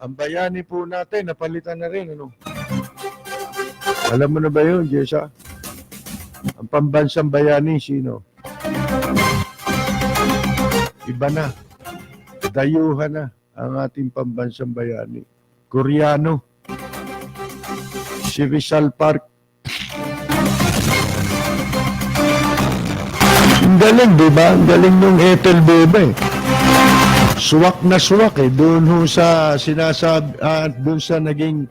Ang bayani po natin, napalitan na rin. Ano? Alam mo na ba yun, Jessa? Ang pambansang bayani, sino? Iba na. Dayuhan na ang ating pambansang bayani. Koreano. Si Rizal Park. Ang galing, di ba? Ang galing nung Ethel Beba eh. Suwak na suwak eh. Doon ho sa sinasab, doon sa naging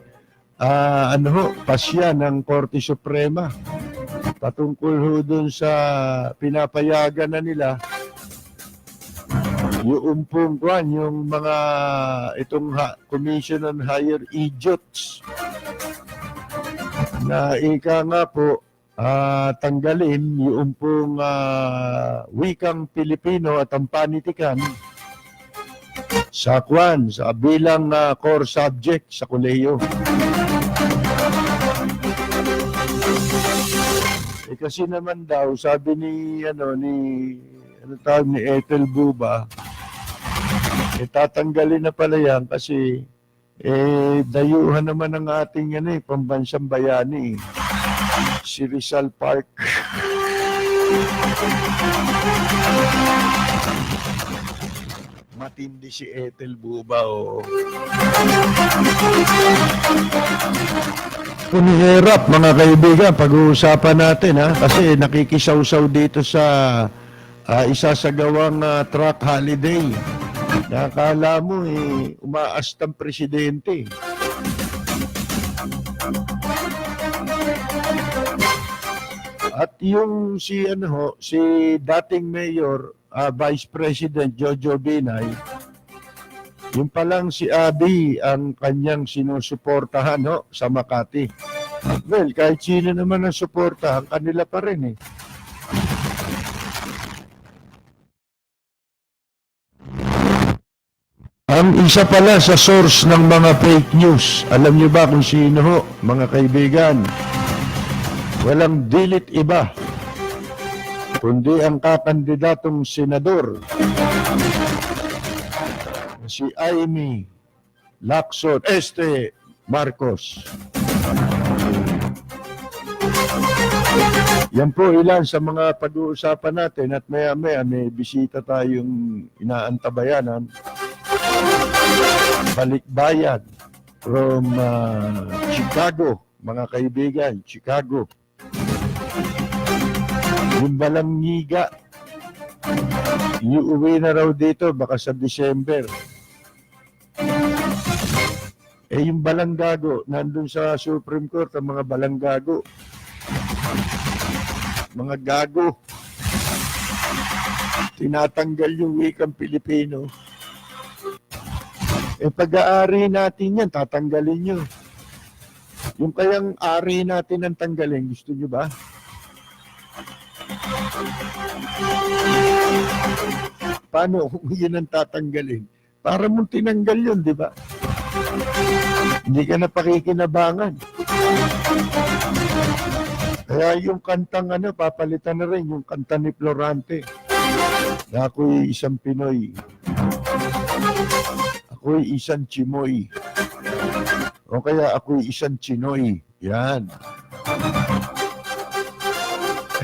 pasya ng Korte Suprema. Patungkol ho doon sa pinapayagan na nila yung pungkwan, yung mga itong Commission on Higher Idiots na ika nga po tanggalin yung pong wikang Pilipino at ang panitikan sa bilang core subject sa kolehiyo. Kasi naman daw sabi ni Ethel Buba, tatanggalin na pala yan kasi dayuhan naman ng ating pambansang bayani, si Rizal Park. Matindi si Ethel Buba, oh. Punihirap, mga kaibigan, pag-uusapan natin, kasi nakikisaw-saw dito sa isasagawang truck holiday. Nakakala mo, umaastang presidente. At yung si dating mayor, Vice President Jojo Binay, yung palang si Abi ang kanyang sinusuportahan sa Makati. Well, kahit sino naman ang suportahan, kanila pa rin eh. Ang isa pala sa source ng mga fake news, alam niyo ba kung sino mga kaibigan? Walang dilit iba, kundi ang kakandidatong senador, si Amy Lacson Marcos. Yan po ilan sa mga pag-uusapan natin at maya-maya may bisita tayong inaantabayanan. Balikbayan from Chicago, mga kaibigan, Chicago. Yung Balangiga, iuwi na raw dito baka sa December. Yung Balanggago, nandun sa Supreme Court ang mga Balanggago. Mga gago. Tinatanggal yung wikang Pilipino. Pag-aari natin yan, tatanggalin nyo. Yung kayang ari natin ang tanggalin, gusto nyo ba? Paano kung yun ang tatanggalin? Para mong tinanggal yun, di ba? Hindi ka na pakikinabangan. Kaya yung kantang papalitan na rin yung kanta ni Florante. Na ako'y isang Pinoy. Ako'y isang Chimoy. O kaya ako'y isang Chinoy. Yan.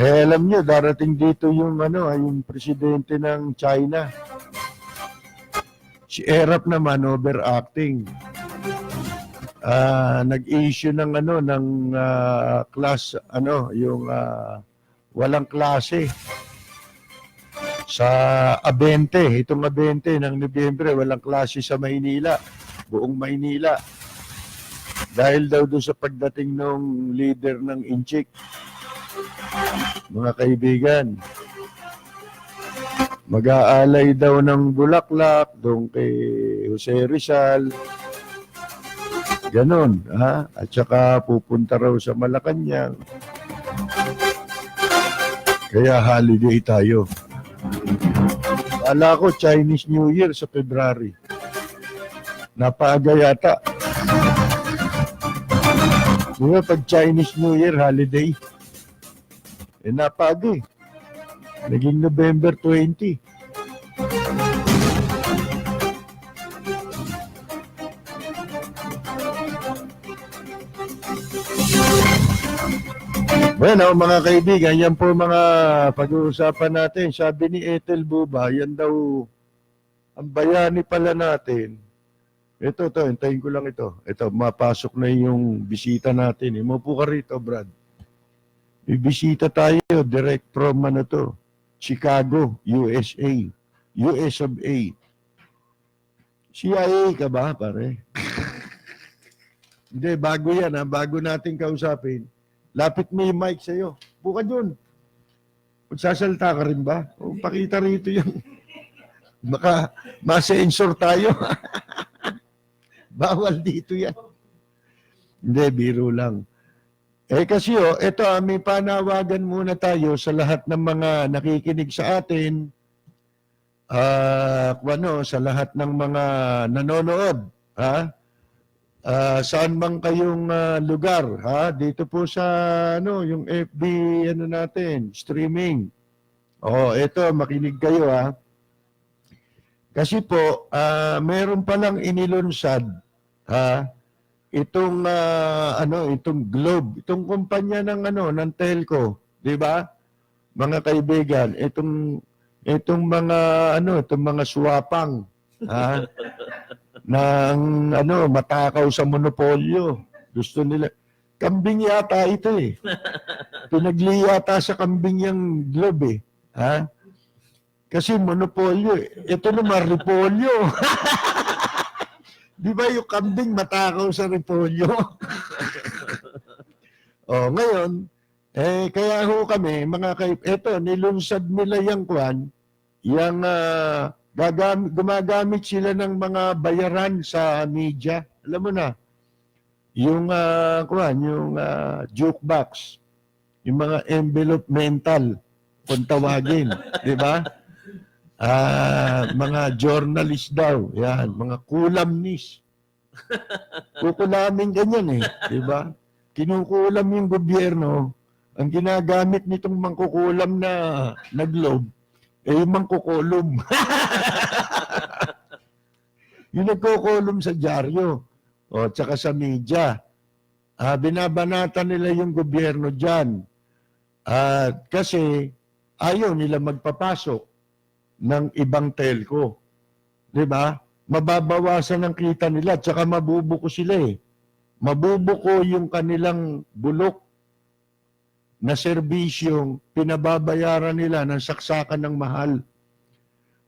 Alam nyo, darating dito yung yung presidente ng China. Si Erap naman, overacting. Nag-issue ng class, yung walang klase sa Abente. Itong Abente ng Nobyembre, walang klase sa Maynila, buong Maynila. Dahil daw doon sa pagdating ng leader ng Inchik. Mga kaibigan, mag-aalay daw ng bulaklak doon kay Jose Rizal. Ganon, At saka pupunta raw sa Malacanang. Kaya holiday tayo. Akala ko Chinese New Year sa February. Napaaga yata. Di ba pag Chinese New Year holiday? Napaaga eh. Naging November 20. Bueno, mga kaibigan, yan po mga pag-uusapan natin. Sabi ni Ethel Buba, yan daw ang bayani pala natin. Ito, hintayin ko lang ito. Ito, mapasok na yung bisita natin. Umupo ka rito, Brad. May bisita tayo, direct from ano to, Chicago, USA. US of A. CIA ka ba, pare? Hindi, bago yan ha. Bago natin kausapin. Lapit mo yung mic sa'yo. Buka dun. Magsasalta ka rin ba? O, pakita rito yung... Baka ma-sensor tayo. Bawal dito yan. Hindi, biro lang. Eh kasi ito may panawagan muna tayo sa lahat ng mga nakikinig sa atin. Sa lahat ng mga nanonood. Ha? Saan man kayong lugar, ha? Dito po sa yung FB natin, streaming. Ito makinig kayo ha. Kasi po meron pa lang inilunsad ha itong itong Globe, itong kumpanya ng ng telco, 'di ba? Mga kaibigan, itong mga swapang ha ng matakaw sa monopolyo. Gusto nila. Kambing yata ito eh. Pinagli yata sa kambing yung Globe eh. Ha? Kasi monopolyo eh. Ito naman repolyo. Di ba yung kambing matakaw sa repolyo? Ngayon, kaya ho kami, ito, nilunsad nila yung gumagamit sila ng mga bayaran sa media. Alam mo na, yung jukebox, yung mga envelope mental, kung tawagin, di ba? Mga journalist daw, yan, mga kulamnis. Kukulamin ganyan di ba? Kinukulam yung gobyerno, ang ginagamit nitong mangkukulam na Globe, yung mangkukulum. Yung nagkukulum sa dyaryo tsaka sa media. Binabanatan nila yung gobyerno dyan. Kasi ayaw nila magpapasok ng ibang telco. Diba? Mababawasan ang kita nila tsaka mabubuko sila Mabubuko yung kanilang bulok na serbisyong pinababayaran nila ng saksakan ng mahal.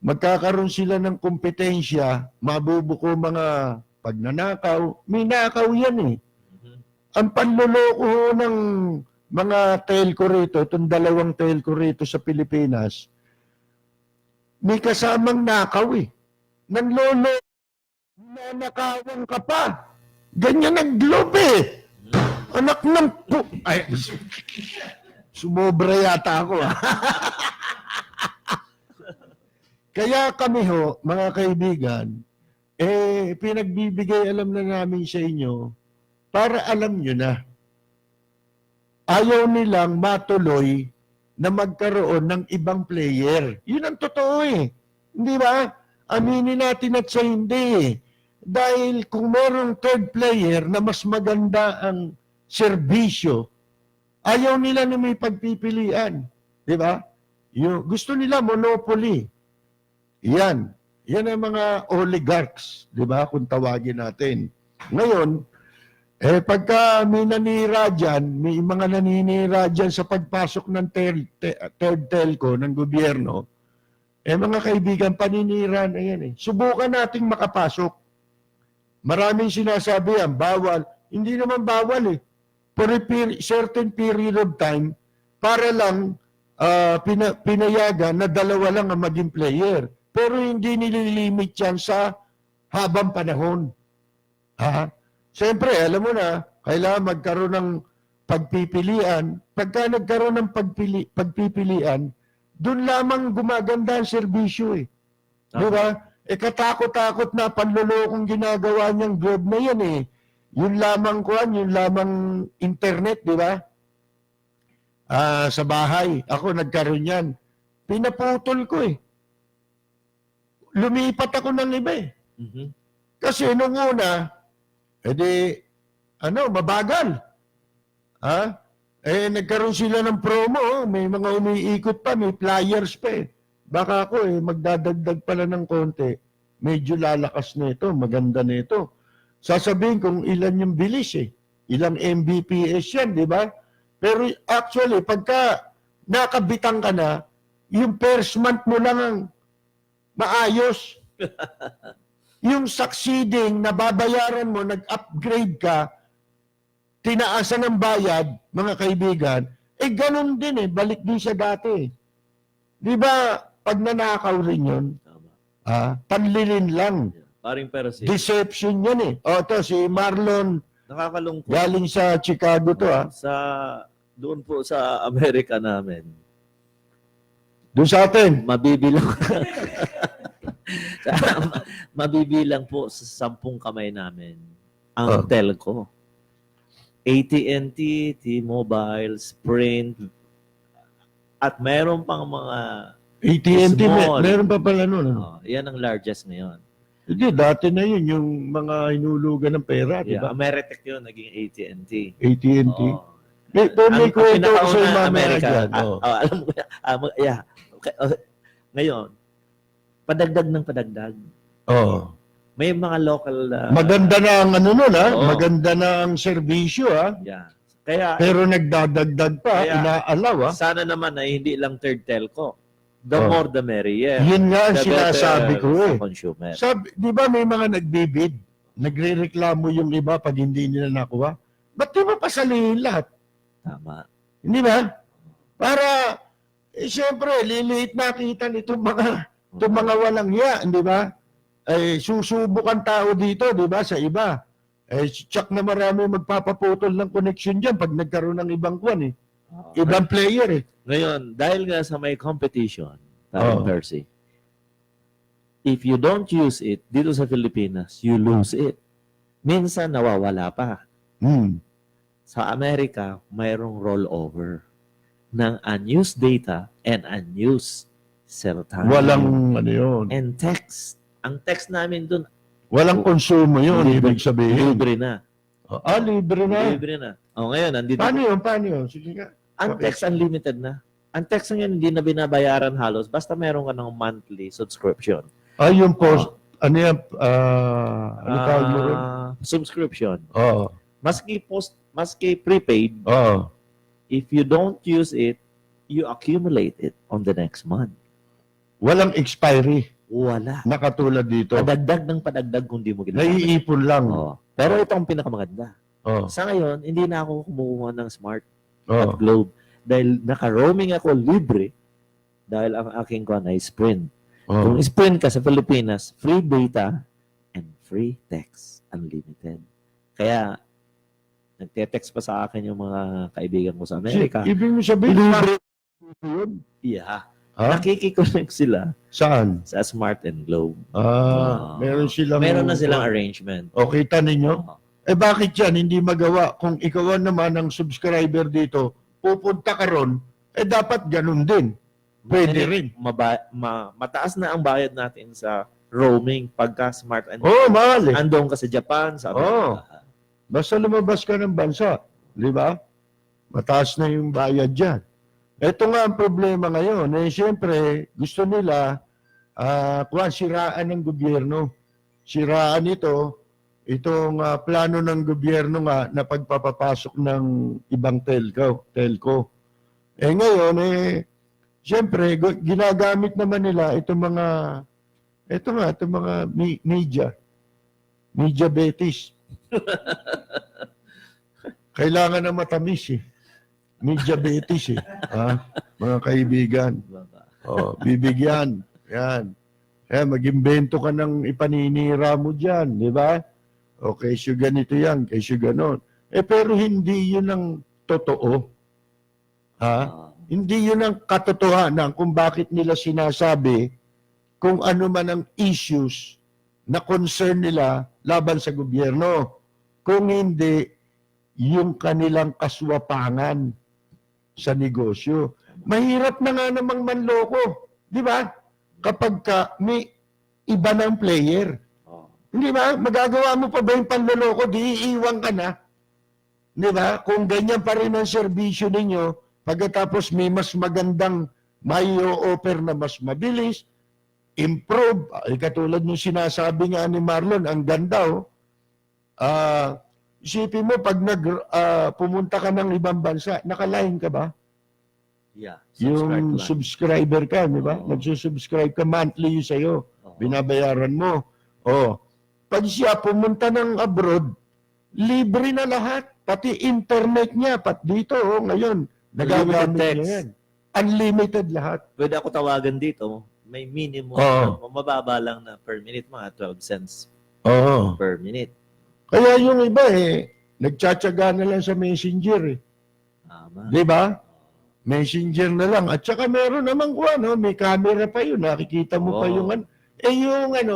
Magkakaroon sila ng kompetensya, mabubuko mga pagnanakaw. May nakaw yan Ang panluloko ng mga telco rito, itong dalawang telco rito sa Pilipinas, may kasamang nakaw Nanlolo, nanakawan ka pa. Ganyan ang Globe Anak ng sumobra yata ako Kaya kami mga kaibigan, pinagbibigay alam na namin sa inyo para alam nyo na. Ayaw nilang matuloy na magkaroon ng ibang player. Yun ang totoo Hindi ba? Aminin natin at sa hindi Dahil kung merong third player na mas maganda ang serbisyo, ayaw nila na may pagpipilian. Di ba? Gusto nila monopoly. Yan ang mga oligarchs, di ba? Kung tawagin natin. Ngayon, pagka may nanira dyan, may mga naninira dyan sa pagpasok ng third telco ng gobyerno, mga kaibigan, paninira na yan Subukan nating makapasok. Maraming sinasabi yan, bawal. Hindi naman bawal For a certain period of time, para lang pinayagan na dalawa lang ang maging player. Pero hindi nililimit yan sa habang panahon. Siyempre, alam mo na, kailangan magkaroon ng pagpipilian. Pagka nagkaroon ng pagpipilian, doon lamang gumaganda ang serbisyo Di ba? Katakot-takot na panlulokong ginagawa niyang Globe na yan Yun lamang yun lamang internet, di ba? Sa bahay, ako nagkaroon yan. Pinaputol ko Lumipat ako ng iba Kasi nung una, Eh di, mabagal. Ha? Nagkaroon sila ng promo. May mga umiikot pa, may flyers pa eh. Baka ako magdadagdag pala ng konti. Medyo lalakas na ito, maganda na ito. Sasabihin kung ilan yung bilis eh. Ilang Mbps yan, di ba? Pero actually, pagka nakabitang ka na, yung first month mo lang ang maayos. Yung succeeding, nababayaran mo, nag-upgrade ka, tinaasan ng bayad, mga kaibigan, ganun din balik din sa dati. Di ba, pag nanakaw rin yun, panlilin lang. Paring Percy. Deception yan eh. O, ito, si Marlon, Nakakalungkot. galing sa Chicago to Doon po sa Amerika namin, doon sa atin. mabibilang mabibilang po sa 10 kamay namin ang telco. AT&T, T-Mobile, Sprint, at mayroon pang mga AT&T, small. meron pa pala nun. yan ang largest ngayon. Hindi, dati na yun, yung mga hinulugan ng pera, di Yeah, ba? Ameritech yun, naging AT&T. AT&T. Oo. May kwento ko sa pinakauna, mamaya Amerika. dyan. Alam mo, yeah. Okay, ngayon, padagdag ng padagdag. Oo. May mga local... Maganda na ang nun, Oo. Maganda na ang serbisyo, Yeah. Kaya, Pero nagdadagdag pa, Kaya- inaalaw, sana naman ay hindi lang third telco. The Oh. more the merrier. Yun nga ang The sinasabi better ko sa eh. consumer. Di ba may mga nagbibid? Nagre-reklamo yung iba pag hindi nila nakuha? Ba't di mo pasalihin lahat? Tama. Hindi ba? Para, siyempre, liliit nakita nitong mga walang hiya, di ba? Susubukan tao dito, di ba, sa iba. Tsak na marami magpapaputol ng connection dyan pag nagkaroon ng ibang kwan eh. Ibang player eh. Ngayon, dahil nga sa may competition, Oo. Percy, if you don't use it dito sa Pilipinas, you lose it. Minsan nawawala pa. Sa Amerika, mayroong rollover ng unused data and unused cell time. Walang yun. And text. Ang text namin dun, Walang konsumo yun, Libre. ibig sabihin. libre na. Libre na. Libre na. Ngayon, nandito. Paano yun? Sige nga. Ang Okay. text unlimited na. Ang text ngayon hindi na binabayaran halos basta meron ka ng monthly subscription. Yung post, ano yan, ano tawag mo rin? Subscription. Oo. Maski prepaid, if you don't use it, you accumulate it on the next month. Walang expiry Wala. na katulad dito. Padagdag ng padagdag kung di mo ginagamit. Naiipon lang. Oo. Pero ito ang pinakamaganda. Oo. Sa ngayon, hindi na ako kumukuha ng Smart at Oo. Globe dahil naka-roaming ako libre dahil ang aking kwan ay Sprint. Kung Oo. Sprint ka sa Pilipinas, free data and free text unlimited. Kaya nagte-text pa sa akin yung mga kaibigan ko sa Amerika. Ibig mo sabihin, libre yun? Yeah. Ha? Nakikiconnect sila Saan? sa Smart and Globe. Oo. Meron silang... Meron na silang arrangement. O, kita ninyo? Oo. Bakit yan? Hindi magawa. Kung ikaw naman ang subscriber dito, pupunta ka ron, dapat ganun din. Pwede rin. Mataas na ang bayad natin sa roaming pagka Smart and Mahal eh. Andong ka sa Japan, sa Amerika. Basta lumabas ka ng bansa. Di ba? Mataas na yung bayad dyan. Ito nga ang problema ngayon. Siyempre, gusto nila siraan ng gobyerno. Siraan itong plano ng gobyerno nga na pagpapapasok ng ibang telco. Ngayon, siyempre, ginagamit naman nila itong mga media. Media betis. Kailangan na matamis eh. Media betis eh. Mga kaibigan. Bibigyan. Yan. Mag-imbento ka ng ipaninira mo dyan, di ba? Okay, so ganito yan, kesyo ganon. Pero hindi yun ang totoo. Hindi yun ang katotohanan kung bakit nila sinasabi kung ano man ang issues na concern nila laban sa gobyerno. Kung hindi, yung kanilang kaswapangan sa negosyo. Mahirap na nga namang manloko. Di ba? Kapag may iba ng player. Hindi ba? Magagawa mo pa ba yung panloloko? Di iiwan ka na. Di ba? Kung ganyan pa rin ang serbisyo ninyo, pagkatapos may mas magandang may offer na mas mabilis, improve, ay katulad ng sinasabi nga ni Marlon, ang ganda oh. Isipin mo, pag pumunta ka ng ibang bansa, naka-line ka ba? Yeah. Yung plan. subscriber ka, di ba? Oo. Magsusubscribe ka, monthly yun sa'yo. Oo. Binabayaran mo. Pag siya pumunta ng abroad, libre na lahat. Pati internet niya, pati dito, ngayon, nagagamit Unlimited niya text. yan. Unlimited lahat. Pwede ako tawagan dito. May minimum. Oo. Mababa lang na per minute, mga 12 cents Oo. per minute. Kaya yung iba nagtsatsaga na lang sa messenger Tama. Di ba? Messenger na lang. At saka meron naman may camera pa yun. Nakikita mo pa Oo. yung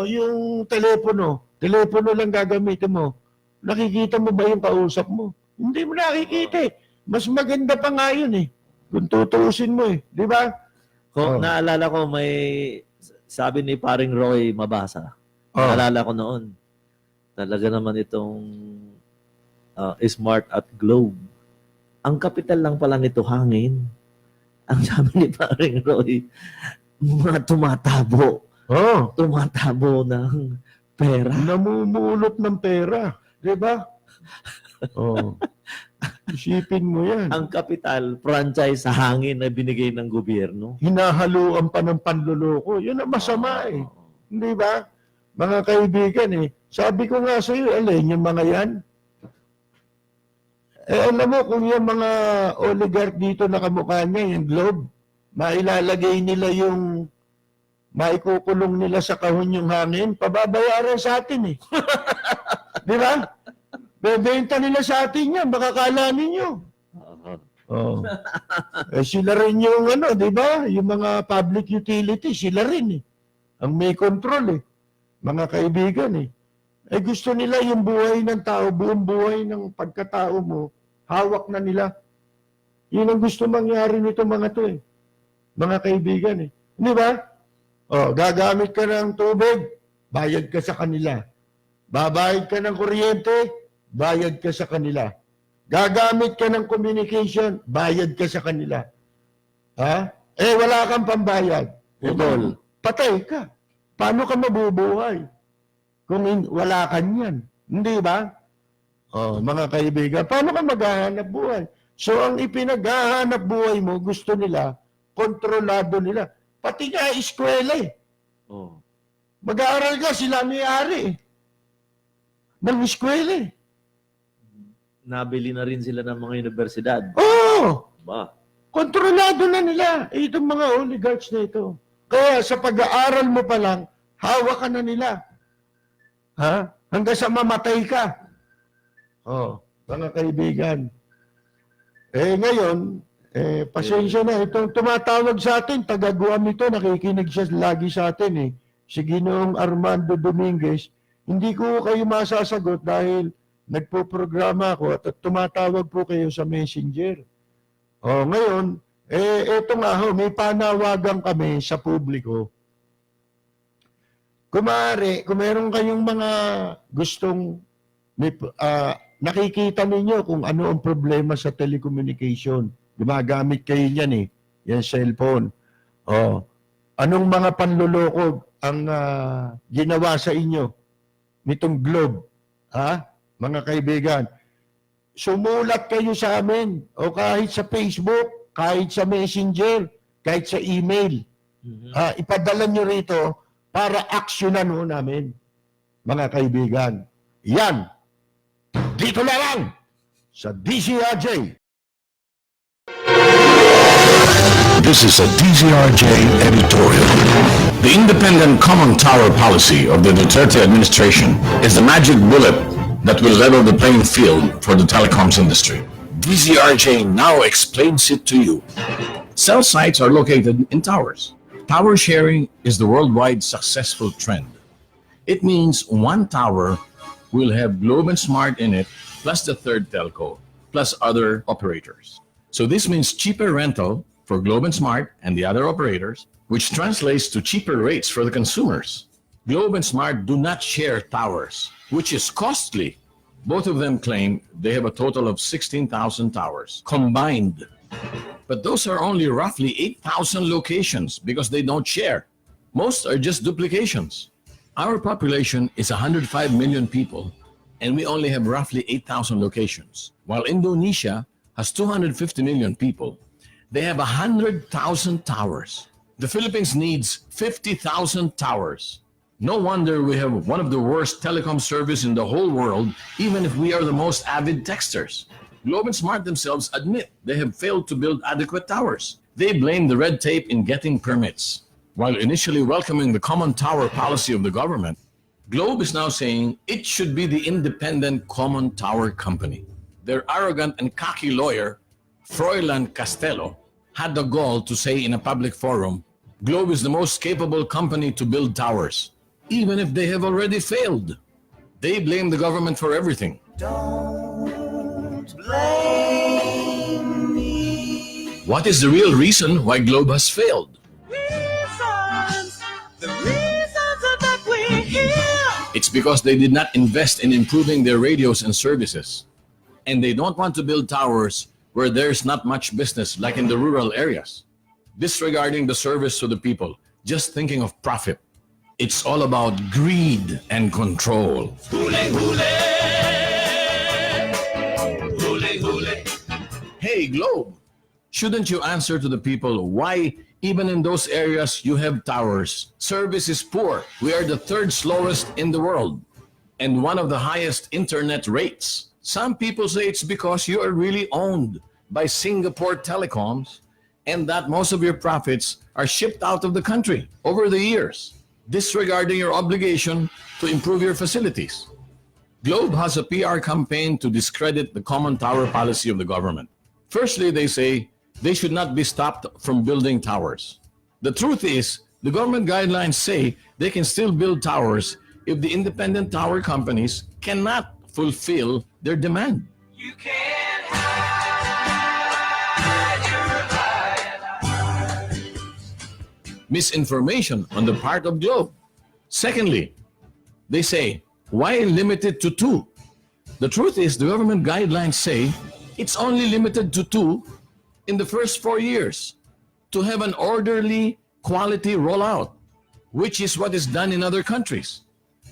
yung telepono lang gagamitin mo. Nakikita mo ba yung kausap mo? Hindi mo nakikita Mas maganda pa nga yun Kung tutuusin mo Di ba? Kung Oo. naalala ko, may sabi ni paring Roy Mabasa. Naalala ko noon. Talaga naman itong Smart at Globe. Ang kapital lang pala nito hangin. Ang sabi ni paring Roy, mga tumatabo. Tumatabo ng pera. Namumulot ng pera. Di ba? Isipin mo yan. Ang kapital, franchise sa hangin na binigay ng gobyerno. Hinahaluan pa ng panluloko. Yun ang masama Hindi ba? Mga kaibigan Sabi ko nga sa iyo, alin yung mga yan? Alam mo, kung yung mga oligarch dito na kamukha niya, yung Globe, mailalagay nila maikukulong nila sa kahon yung hangin, pababayaran sa atin Di ba? Bebenta nila sa atin yan, makakala ninyo. Sila rin yung di ba? Yung mga public utility, sila rin ang may control Mga kaibigan gusto nila yung buhay ng tao, buong buhay ng pagkatao mo, hawak na nila. Yun ang gusto mangyari nito mga to Mga kaibigan Di ba? Gagamit ka ng tubig, bayad ka sa kanila. Babayad ka ng kuryente, bayad ka sa kanila. Gagamit ka ng communication, bayad ka sa kanila. Wala kang pambayad. Putol. Patay ka. Paano ka mabubuhay? Kung wala ka niyan. Hindi ba? Mga kaibigan, paano ka maghahanap buhay? So, ang ipinaghahanap buhay mo, gusto nila, kontrolado nila. Pati nga eskwela Mag-aaral ka, sila may-ari ng eskwela Nabili na rin sila ng mga universidad. Ba? Kontrolado na nila itong mga oligarchs na ito. Kaya sa pag-aaral mo pa lang, hawak ka na nila. Hanggang sa mamatay ka. Mga kaibigan. Ngayon, pasensya na. Itong tumatawag sa atin, taga-Guam ito, nakikinig siya lagi sa atin Si Ginoong Armando Dominguez, hindi ko kayo masasagot dahil nagpo-programa ako at tumatawag po kayo sa messenger. Ngayon, eto nga may panawagan kami sa publiko. Kung meron kayong mga gustong nakikita ninyo kung ano ang problema sa telecommunication. Gumagamit kayo niyan yung cellphone. Anong mga panluloko ang ginawa sa inyo nitong Globe? Mga kaibigan, sumulat kayo sa amin o kahit sa Facebook, kahit sa Messenger, kahit sa email. Ipadala nyo rito para aksyonan namin, mga kaibigan. Yan. Dito na lang sa DCRJ. This is a DCRJ editorial. The independent common tower policy of the Duterte administration is the magic bullet that will level the playing field for the telecoms industry. DCRJ now explains it to you. Cell sites are located in towers. Tower sharing is the worldwide successful trend. It means one tower will have Globe and Smart in it, plus the third telco, plus other operators. So this means cheaper rental for Globe and Smart and the other operators, which translates to cheaper rates for the consumers. Globe and Smart do not share towers, which is costly. Both of them claim they have a total of 16,000 towers combined. But those are only roughly 8,000 locations because they don't share. Most are just duplications. Our population is 105 million people, and we only have roughly 8,000 locations. While Indonesia has 250 million people, they have 100,000 towers. The Philippines needs 50,000 towers. No wonder we have one of the worst telecom service in the whole world, even if we are the most avid texters. Globe and Smart themselves admit they have failed to build adequate towers. They blame the red tape in getting permits. While initially welcoming the common tower policy of the government, Globe is now saying it should be the independent common tower company. Their arrogant and cocky lawyer, Froilan Castelo, had the gall to say in a public forum, Globe is the most capable company to build towers, even if they have already failed. They blame the government for everything. Don't blame me. What is the real reason why Globe has failed? The reasons are that we're here. It's because they did not invest in improving their radios and services. And they don't want to build towers where there's not much business, like in the rural areas. Disregarding the service to the people, just thinking of profit. It's all about greed and control. Hule, hule. Hule, hule. Hey, Globe, shouldn't you answer to the people why even in those areas you have towers? Service is poor. We are the third slowest in the world and one of the highest internet rates. Some people say it's because you are really owned by Singapore Telecoms and that most of your profits are shipped out of the country over the years, disregarding your obligation to improve your facilities. Globe has a PR campaign to discredit the common tower policy of the government. Firstly, they say they should not be stopped from building towers. The truth is, the government guidelines say they can still build towers if the independent tower companies cannot fulfill their demand. You can't hide your light. Misinformation on the part of Globe. Secondly, they say, why limited to 2? The truth is, the government guidelines say it's only limited to 2 in the first 4 years to have an orderly quality rollout, which is what is done in other countries.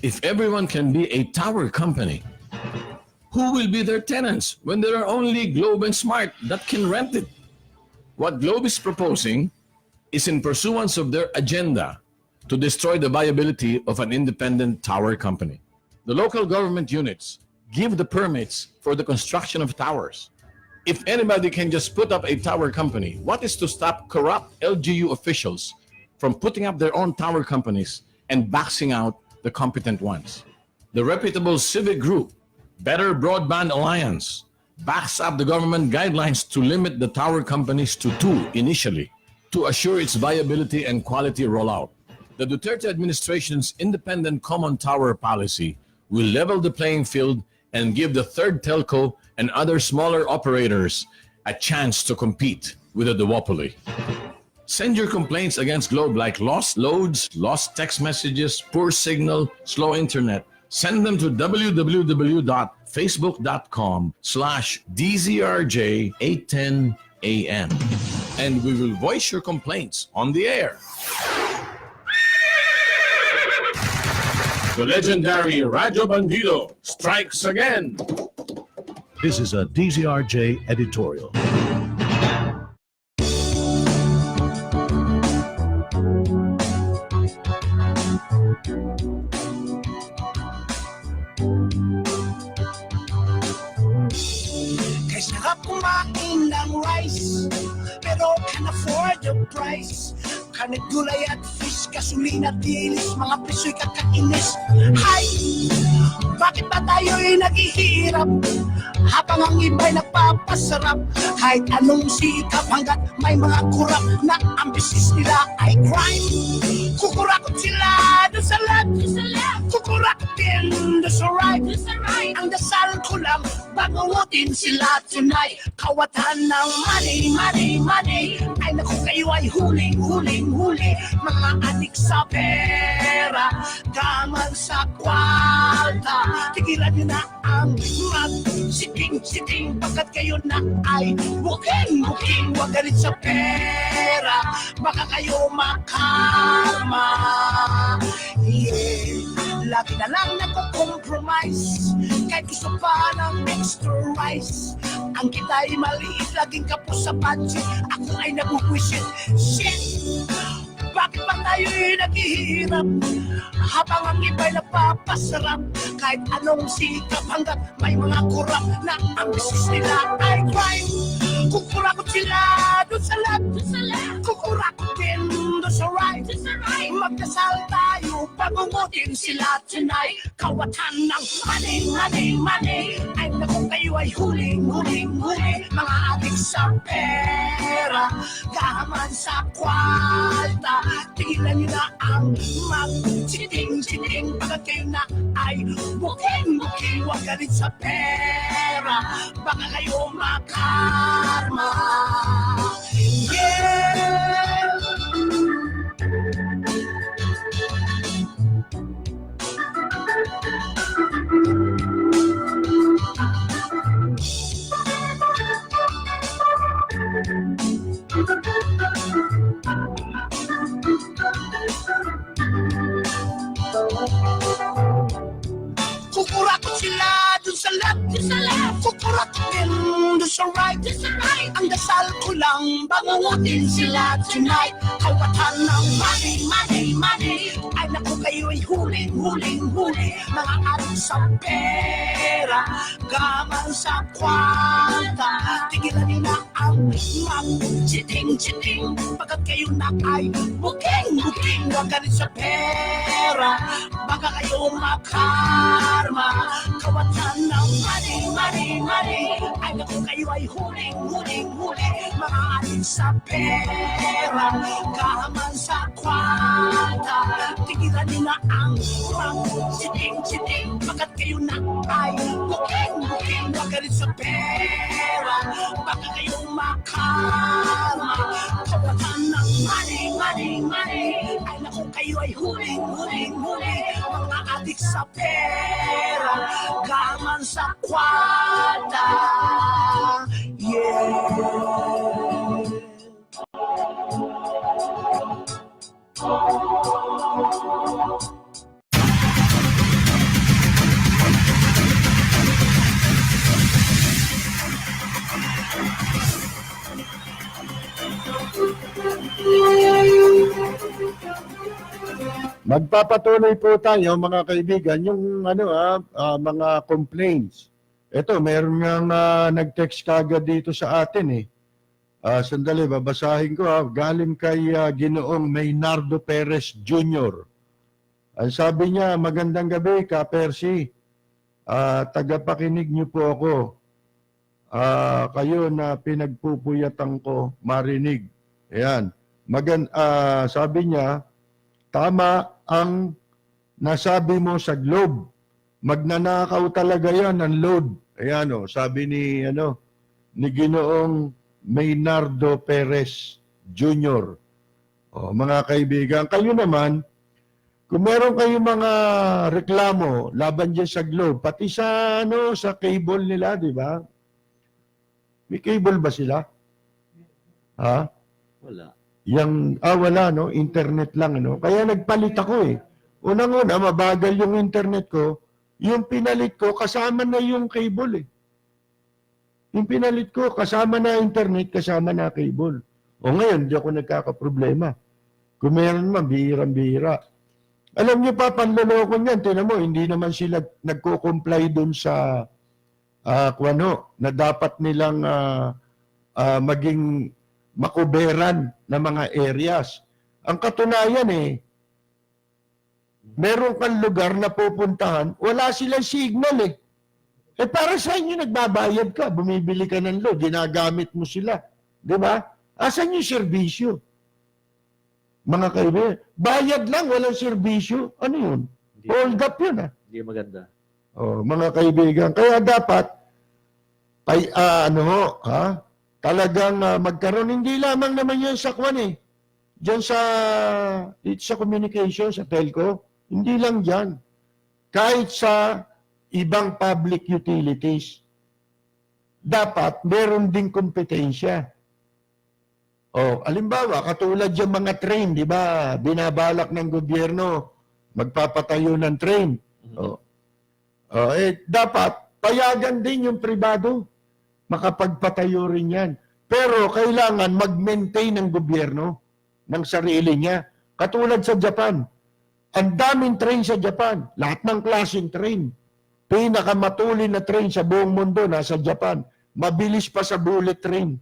If everyone can be a tower company, who will be their tenants when there are only Globe and Smart that can rent it? What Globe is proposing is in pursuance of their agenda to destroy the viability of an independent tower company. The local government units give the permits for the construction of towers. If anybody can just put up a tower company, what is to stop corrupt LGU officials from putting up their own tower companies and boxing out the competent ones? The reputable civic group, Better Broadband Alliance, backs up the government guidelines to limit the tower companies to 2 initially to assure its viability and quality rollout. The Duterte administration's independent common tower policy will level the playing field and give the third telco and other smaller operators a chance to compete with a duopoly. Send your complaints against Globe like lost loads, lost text messages, poor signal, slow internet. Send them to www.facebook.com/DZRJ810AM and we will voice your complaints on the air. The legendary Radyo Bandido strikes again. This is a DZRJ editorial. Kay sarap kumain ng rice, pero can afford the price. Karne, gulay at fish, gasolina, dilis, mga preso'y kakainis. Hay! Bakit ba tayo'y naghihirap? Habang ang iba'y nagpapasarap. Kahit anong sikap hanggat may mga kurap na ang business nila ay crime. Kukurakot sila doon sa left, kukurakot din doon sa right. Ang dasal ko lang, bagutin sila tonight. Kawatan ng money, money, money. Ay naku, kayo ay huling, huling, huli. Mga adik sa pera, gaman sa kwarta. Tigilan nyo na ang mag-siting-siting pagkat kayo na ay booking. Huwag galit sa pera, baka kayo makarma. Yeah, lagi na lang nagko-compromise, kahit gusto pa ng extra rice. Ang kita'y maliit, laging kapos sa budget, ako ay nabubwisit. Shit! Bakit ba tayo'y naghihirap habang ang iba'y napapasarap? Kahit anong sikap hanggat may mga kurap na ang business nila ay crime. Kukurakot sila doon sa left, kukurakot din doon sa right. Magdasal tayo, pagungutin sila tonight. Kawatan ng money. Ay naku, kayo ay huling. Mga adik sa pera, gaman sa kwarta. Tigilan nyo na ang mag-chiting pagkat kayo na ay booking. Huwag galit sa pera, baka kayo makarma. Yeah! Kukurakot sila dun sa left, kukurakot din dun sa right. Ang dasal ko lang, bangungutin sila tonight. Kawatan ng money. Ay naku, kayo ay huling. Mga adik sa pera, gaman sa kwarta. Tigilan nyo na ang mag-chiting pagkat kayo na ay booking. Huwag galit sa pera, baka kayo makarma. Kawatan ng money. Ay naku, kayo ay huling. Mga adik sa pera, gaman sa kwarta. Tigilan nyo na ang mag-chiting pagkat kayo na ay booking. Huwag galit sa pera, baka kayo makarma. Kawatan ng money. Ay naku, kayo ay huling. Mga adik sa pera, gaman sa kwarta. Yeah. Magpapatuloy po tayo mga kaibigan yung mga complaints. Ito, meron nga nag-text kagad dito sa atin eh. Sandali, babasahin ko galing kay Ginoong Maynardo Perez Jr. Ang sabi niya, magandang gabi ka Percy. Tagapakinig niyo po ako. Kayo na pinagpupuyatan ko marinig. Ayan. Sabi niya, tama ang nasabi mo sa Globe. Magnanakaw talaga yan ng load. Ayan sabi ni Ginoong Maynardo Perez Jr. Mga kaibigan, kayo naman, kung meron kayong mga reklamo laban dyan sa Globe, pati sa cable nila, di ba? May cable ba sila? Ha? Wala. Wala, internet lang, Kaya nagpalit ako eh. Unang-una, mabagal yung internet ko. Yung pinalit ko, kasama na yung cable eh. Yung pinalit ko, kasama na internet, kasama na cable. Ngayon, di ako nagkakaproblema. Kung meron man, bihirang-bihira. Alam niyo pa, panloloko niyan, tinan mo, hindi naman sila nagko-comply dun sa na dapat nilang maging makuberan na mga areas. Ang katunayan meron kang lugar na pupuntahan, wala silang signal eh. Para sa inyo nagbabayad ka, bumibili ka ng load, ginagamit mo sila. Di ba? Asan yung serbisyo? Mga kaibigan, bayad lang, walang serbisyo. Ano yun? Hold up yun Hindi maganda. Mga kaibigan, kaya dapat talagang magkaroon, hindi lamang naman yan sa kwan Diyan sa communication, sa telco, hindi lang diyan. Kahit sa ibang public utilities, dapat meron ding kompetensya. Alimbawa, katulad yung mga train, di ba? Binabalak ng gobyerno, magpapatayo ng train. Dapat, payagan din yung pribado. Makapagpatayo rin yan. Pero kailangan mag-maintain ng gobyerno ng sarili niya. Katulad sa Japan. Ang daming train sa Japan. Lahat ng klaseng train. Pinakamatulin na train sa buong mundo nasa Japan. Mabilis pa sa bullet train.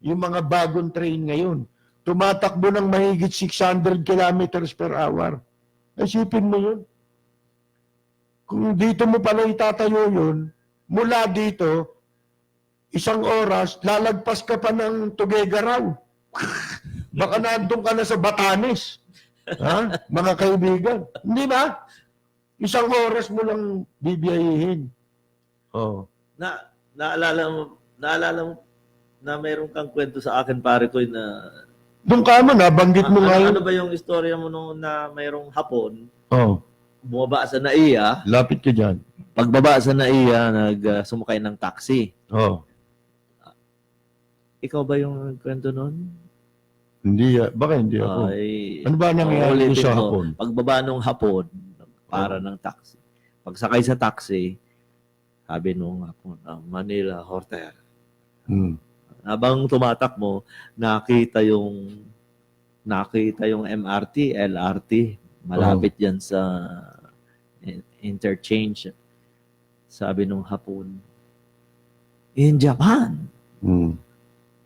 Yung mga bagong train ngayon. Tumatakbo ng mahigit 600 kilometers per hour. Isipin mo yun. Kung dito mo pala itatayo yun, mula dito, 1 oras, lalagpas ka pa ng Tuguegarao. Baka nandun ka na sa Batanes. Ha? Mga kaibigan. Hindi ba? 1 oras mo lang bibiyahihin. Naalala mo na mayroon kang kwento sa akin, pare ko, na Doon ka mo, nabanggit mo nga yun. ano ba yung istorya mo nung na mayroong hapon, Oh, bumaba sa NAIA, lapit ka dyan. pagbaba sa NAIA, sumakay ng taxi. Oh, Ikaw ba yung kwento nun? hindi, baka hindi ako. Ay, Ano ba nangyari ulitin sa ko. hapon? Pagbaba nung hapon, para ng taxi. Pagsakay sa taxi, sabi nung hapon, Manila Hotel. Habang tumatakbo, nakita yung MRT, LRT, malapit yan sa interchange. Sabi nung hapon, in Japan,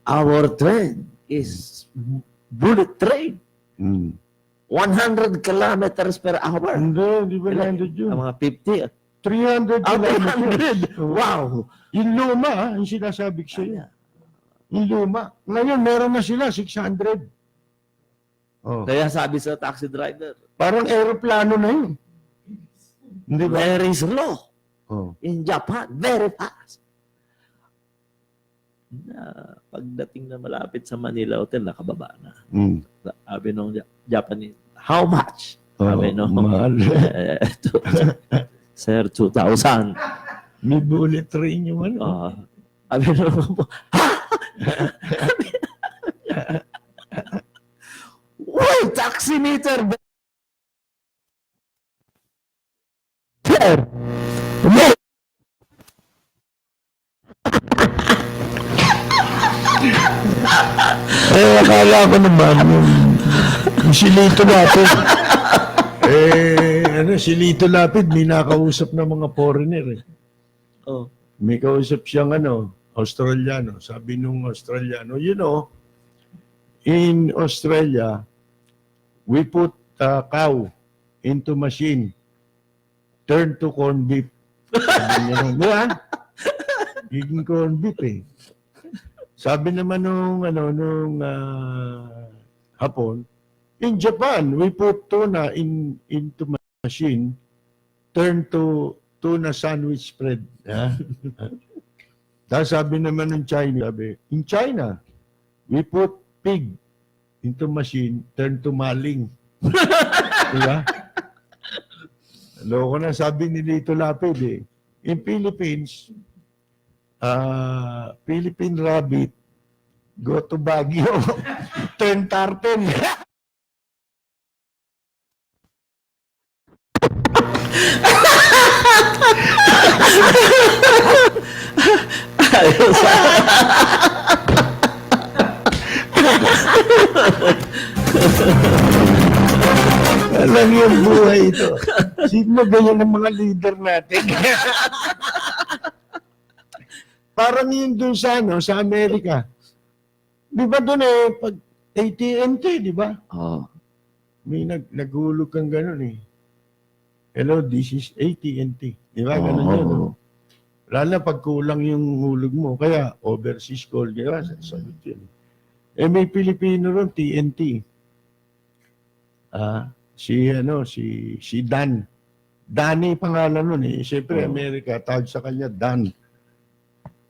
our train is bullet train. 100 kilometers per hour. Hindi ba 100 yun? Ang mga 50. 300 kilometers. 300! Wow! Yung luma, yung sinasabi ko sa'yo. Yung luma. Ngayon, meron na sila, 600. Kaya sabi sa taxi driver, Parang aeroplano na yun. Hindi ba? very slow. Oh. In Japan, very fast. Pagdating na malapit sa Manila Hotel, nakababa na. Sabi nung Japanese, how much? Sabi nung, mahal. Sir, 2,000. May bullet train yung ano. Sabi nung, uy, taxi meter! Sir! Akala ko naman yung si Lito Lapid. Si Lito Lapid, may nakausap na mga foreigner eh. Oh. May kausap siyang Australiano. Sabi nung Australiano, in Australia, we put a cow into machine, turn to corn beef. Sabi niya, diba? Giging corn beef eh. Sabi naman nung hapon, in Japan, we put tuna into machine, turn to tuna sandwich spread. Tapos sabi naman ng China, in China, we put pig into machine, turn to maling. Diba? Loko na sabi ni Lito Lapid eh. In Philippines, Philippine rabbit, go to Baguio, turn tartan. Alam yung buhay ito. Sino ganyan ang mga leader natin? Parang yun dun sa Amerika. Di ba dun pag AT&T, di ba? May naghulog kang gano'n eh. Hello, this is AT&T. Di ba? Ganun yun. Lalo na pag kulang yung hulog mo. Kaya overseas call, di ba? Sagot yun. May Pilipino ron, TNT. Si Dan. Danny pangalan nun eh. Siyempre, Amerika, tawag sa kanya, Dan.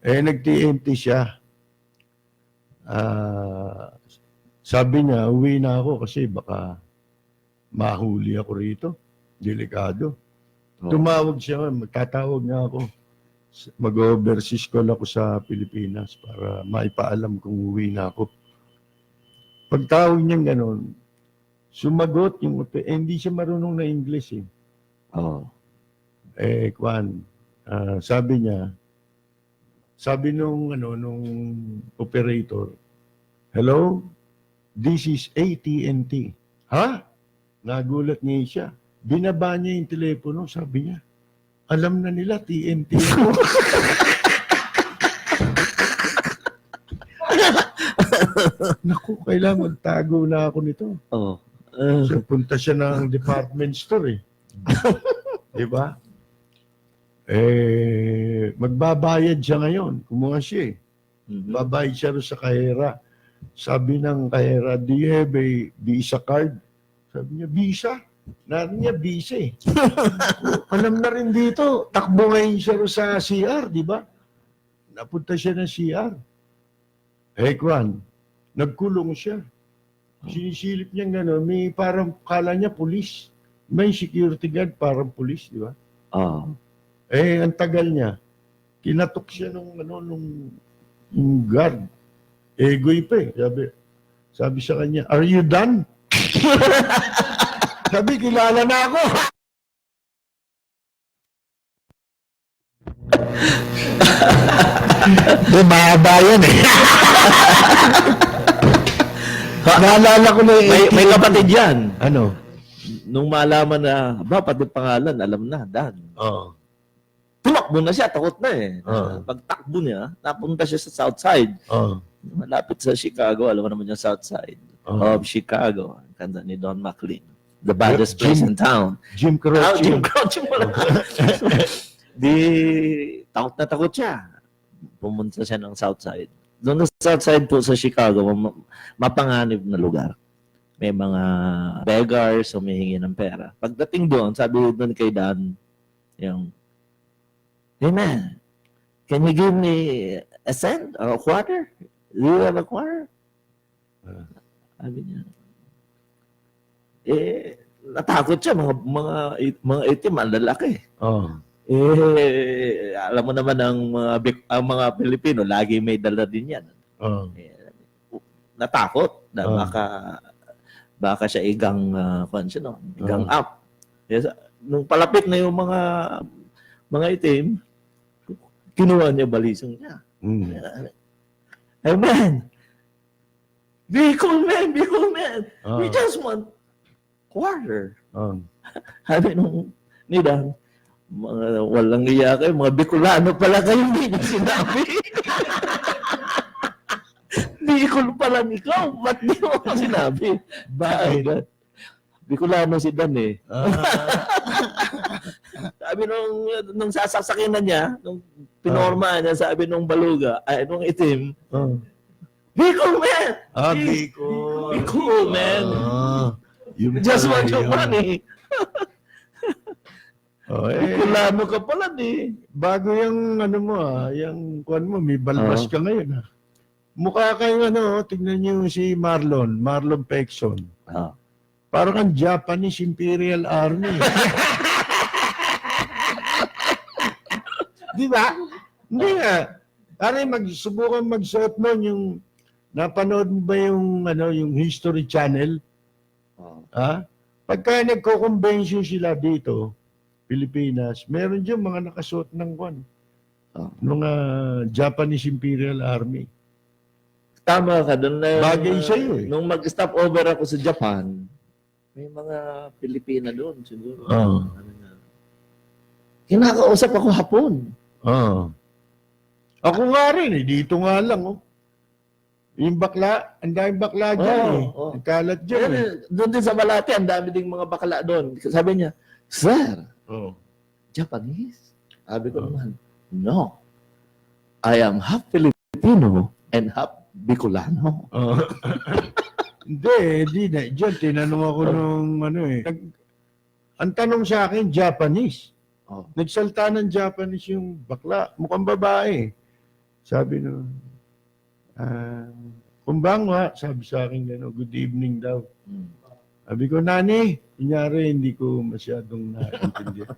Nag-TNT siya. Sabi niya, uwi na ako kasi baka mahuli ako rito. Delikado. Oh. Tumawag siya, magtatawag nga ako. Mag-overseas call ako sa Pilipinas para maipaalam kung uwi na ako. Pagtawag niya gano'n, sumagot yung, hindi siya marunong na English eh. Oh. Sabi nung operator, hello, this is AT&T. Ha? Nagulat niya siya. Binaba niya yung telepono, sabi niya. Alam na nila, TNT ako. Naku, kailangan magtago na ako nito. Oh. So, punta siya ng department store eh. Di ba? Magbabayad siya ngayon. Kumuha siya eh. Babayad siya rin sa kahera. Sabi ng kahera, do you have a Visa card? Sabi niya, Visa? Narin niya, Visa eh. Alam na rin dito, takbo ngayon siya rin sa CR, di ba? Napunta siya ng CR. Kwan, nagkulong siya. Sinisilip niya gano'n, may parang kala niya pulis. May security guard parang pulis, di ba? Oh. Ang tagal niya. Kinatok siya nung guard. Egoy pa eh. Sabi sa kanya, are you done? Sabi, kilala na ako. Mahaba yan eh. Naalala ko na May kapatid yan. Ano? Nung malaman na, pati pangalan, alam na, Dan. Oo. Tumakbo na siya, takot na eh. Oo. Pagtakbo niya, napunta siya sa South Side. Oo. Malapit sa Chicago, alam mo naman yung South Side of Chicago. Ang kanta ni Don McLean. The baddest place in town. Jim Croce. Jim Croce pala. Di, takot na takot siya. Pumunta siya ng South Side. Doon sa South Side po sa Chicago, mapanganib na lugar. May mga beggars, humihingi ng pera. Pagdating doon, sabi doon kay Dan, yung, hey man, can you give me a cent or a quarter? Do you have a quarter? Sabi niya. Natakot siya, mga itim, ang lalaki. Oo. Alam mo naman ang mga Pilipino, lagi may dala din yan. Oo. Natakot na baka siya igang igang up. Yes, nung palapit na yung mga itim, kinuha niya balisong niya. Hey man, be cool man. We just want quarter. Sabi nung ni Dan, mga walang iya kayo, mga Bicolano pala kayo, hindi niya sinabi. Bicol pala ikaw, ba't di mo sinabi? Bakit? Bicolano si Dan eh. Sabi nung sasaksakin na niya, nung pinorma niya, sabi nung baluga, nung itim, Bicol man! Bicol man! You just want your money. Bicolano ka pala di. Bago yung yung kuwan mo, may balbas ka ngayon Mukha kayong tignan niyo si Marlon Pexon. Parang ang Japanese Imperial Army. Di ba? Hindi nga. Parang subukan magsuot nun yung napanood mo ba yung History Channel? Pagka nagko-convention sila dito, Pilipinas, meron dyan mga nakasuot ng kwan. Mga Japanese Imperial Army. Tama ka doon na Bagay sa'yo eh. Nung mag-stop over ako sa Japan, may mga Pilipina doon siguro. Kinakausap ako hapon. Ako nga rin dito nga lang Yung bakla, ang daming bakla dyan Nagkalat dyan Doon din sa Malate, ang dami ding mga bakla doon. Sabi niya, Sir, Japanese? Sabi ko naman, no. I am half Filipino and half Bicolano. Hindi na. Diyan, tinanong ako nung ang tanong sa akin, Japanese. Nagsalta ng Japanese yung bakla. Mukhang babae. Sabi nung, Kumbangwa, sabi sa akin gano'n, good evening daw. Hmm. Sabi ko, Nani, kunyari hindi ko masyadong naintindihan.